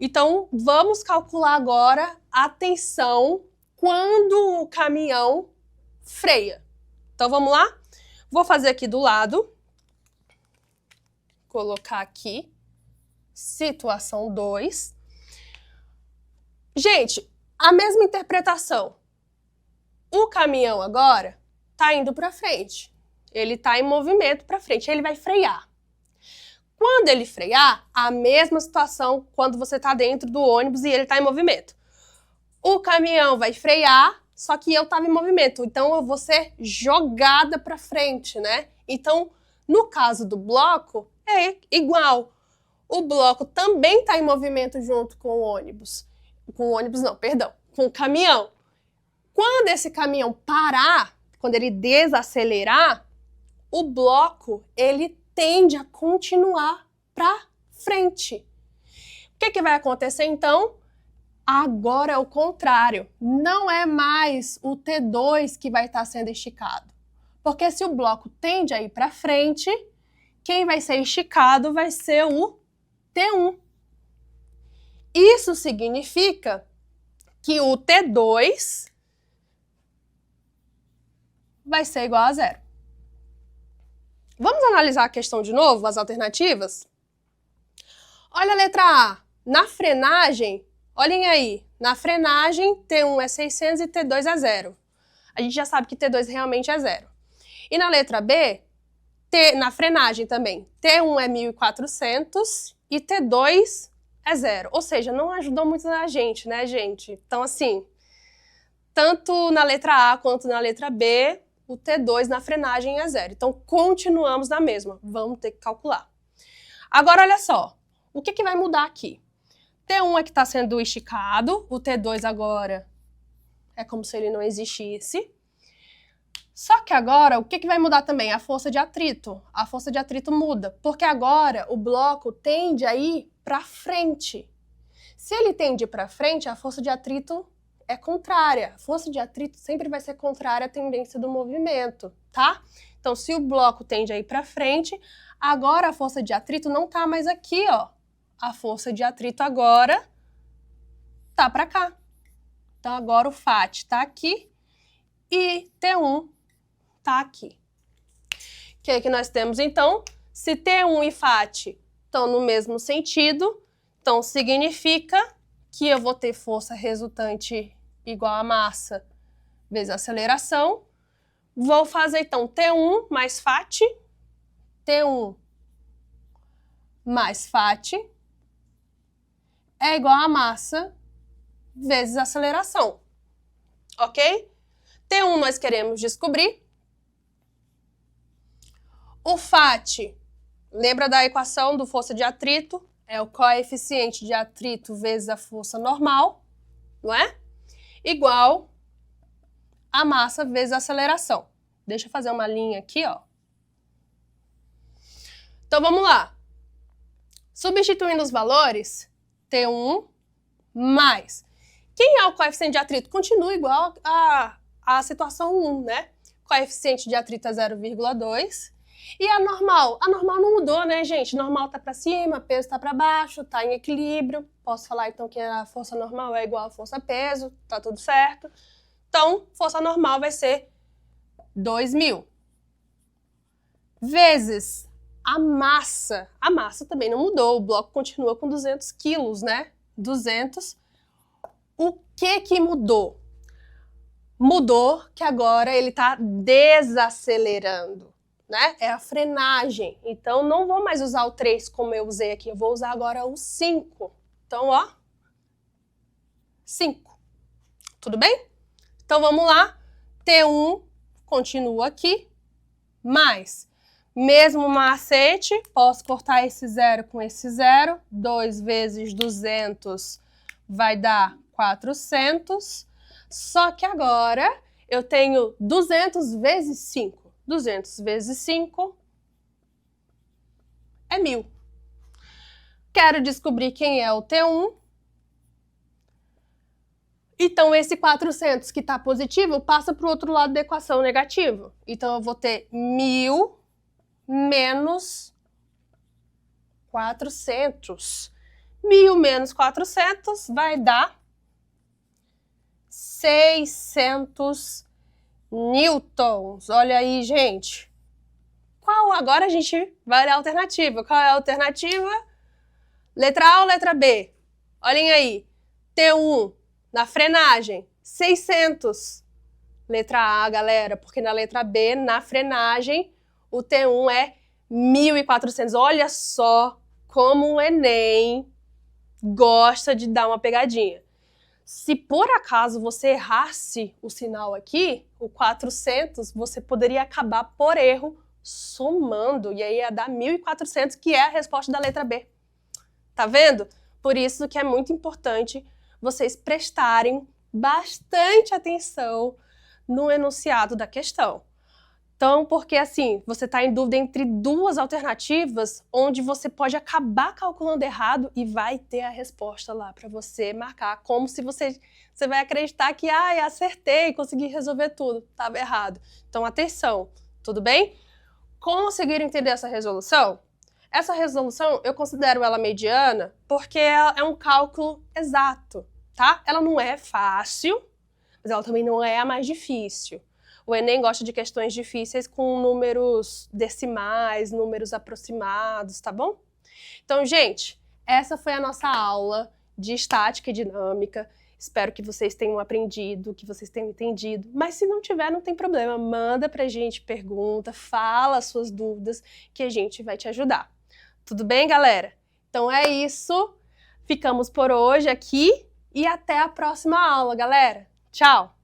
Então, vamos calcular agora a tensão quando o caminhão freia. Então, vamos lá? Vou fazer aqui do lado. Colocar aqui. Situação 2. Gente, a mesma interpretação. O caminhão agora está indo para frente. Ele está em movimento para frente. Ele vai frear. Quando ele frear, a mesma situação quando você está dentro do ônibus e ele está em movimento. O caminhão vai frear, só que eu estava em movimento. Então, eu vou ser jogada para frente, né? Então, no caso do bloco, é igual. O bloco também está em movimento junto com o ônibus. Com o ônibus não, perdão. Com o caminhão. Quando esse caminhão parar, quando ele desacelerar, o bloco, ele tende a continuar para frente. O que vai acontecer então? Agora é o contrário. Não é mais o T2 que vai estar sendo esticado. Porque se o bloco tende a ir para frente, quem vai ser esticado vai ser o T1. Isso significa que o T2 vai ser igual a zero. Vamos analisar a questão de novo, as alternativas? Olha a letra A. Na frenagem, olhem aí, na frenagem T1 é 600 e T2 é zero. A gente já sabe que T2 realmente é zero. E na letra B, na frenagem também, T1 é 1.400 e T2 é zero. Ou seja, não ajudou muito a gente, né, gente? Então, assim, tanto na letra A quanto na letra B, o T2 na frenagem é zero. Então, continuamos na mesma. Vamos ter que calcular. Agora, olha só. O que vai mudar aqui? T1 é que está sendo esticado. O T2 agora é como se ele não existisse. Só que agora, o que vai mudar também? A força de atrito. A força de atrito muda. Porque agora o bloco tende a ir para frente. Se ele tende para frente, a força de atrito é contrária. A força de atrito sempre vai ser contrária à tendência do movimento, tá? Então, se o bloco tende a ir para frente, agora a força de atrito não tá mais aqui, ó. A força de atrito agora tá para cá. Então, agora o FAT tá aqui e T1 tá aqui. O que nós temos, então? Se T1 e FAT estão no mesmo sentido, então significa que eu vou ter força resultante igual a massa vezes a aceleração. Vou fazer, então, T1 mais FAT, T1 mais FAT é igual a massa vezes a aceleração, ok? T1 nós queremos descobrir. O FAT, lembra da equação do força de atrito? É o coeficiente de atrito vezes a força normal, não é? Igual a massa vezes a aceleração. Deixa eu fazer uma linha aqui, ó. Então, vamos lá. Substituindo os valores, T1 mais. Quem é o coeficiente de atrito? Continua igual a situação 1, né? Coeficiente de atrito é 0,2. E a normal? A normal não mudou, né, gente? Normal tá para cima, peso tá para baixo, tá em equilíbrio. Posso falar, então, que a força normal é igual a força-peso, tá tudo certo. Então, força normal vai ser 2.000. Vezes a massa. A massa também não mudou, o bloco continua com 200 quilos, né? 200. O que mudou? Mudou que agora ele tá desacelerando, né? É a frenagem. Então, não vou mais usar o 3 como eu usei aqui, eu vou usar agora o 5. Então, ó, 5. Tudo bem? Então, vamos lá. T1 continua aqui, mais. Mesmo macete, posso cortar esse zero com esse zero. 2 vezes 200 vai dar 400. Só que agora eu tenho 200 vezes 5. 200 vezes 5 é 1.000. Quero descobrir quem é o T1. Então, esse 400 que está positivo passa para o outro lado da equação negativo. Então, eu vou ter 1.000 menos 400. 1.000 menos 400 vai dar 600 newtons. Olha aí, gente. Qual agora a gente vai dar a alternativa? Qual é a alternativa? Letra A ou letra B? Olhem aí. T1 Na frenagem, 600. Letra A, galera, porque na letra B, na frenagem, o T1 é 1.400. Olha só como o Enem gosta de dar uma pegadinha. Se por acaso você errasse o sinal aqui, o 400, você poderia acabar por erro somando, e aí ia dar 1.400, que é a resposta da letra B. Tá vendo? Por isso que é muito importante vocês prestarem bastante atenção no enunciado da questão. Então, porque assim, você está em dúvida entre duas alternativas, onde você pode acabar calculando errado e vai ter a resposta lá para você marcar, como se você vai acreditar que, acertei, consegui resolver tudo, estava errado. Então, atenção, tudo bem? Conseguiram entender essa resolução? Essa resolução, eu considero ela mediana porque ela é um cálculo exato, tá? Ela não é fácil, mas ela também não é a mais difícil. O Enem gosta de questões difíceis com números decimais, números aproximados, tá bom? Então, gente, essa foi a nossa aula de estática e dinâmica. Espero que vocês tenham aprendido, que vocês tenham entendido. Mas se não tiver, não tem problema. Manda pra gente pergunta, fala as suas dúvidas, que a gente vai te ajudar. Tudo bem, galera? Então é isso. Ficamos por hoje aqui e até a próxima aula, galera. Tchau!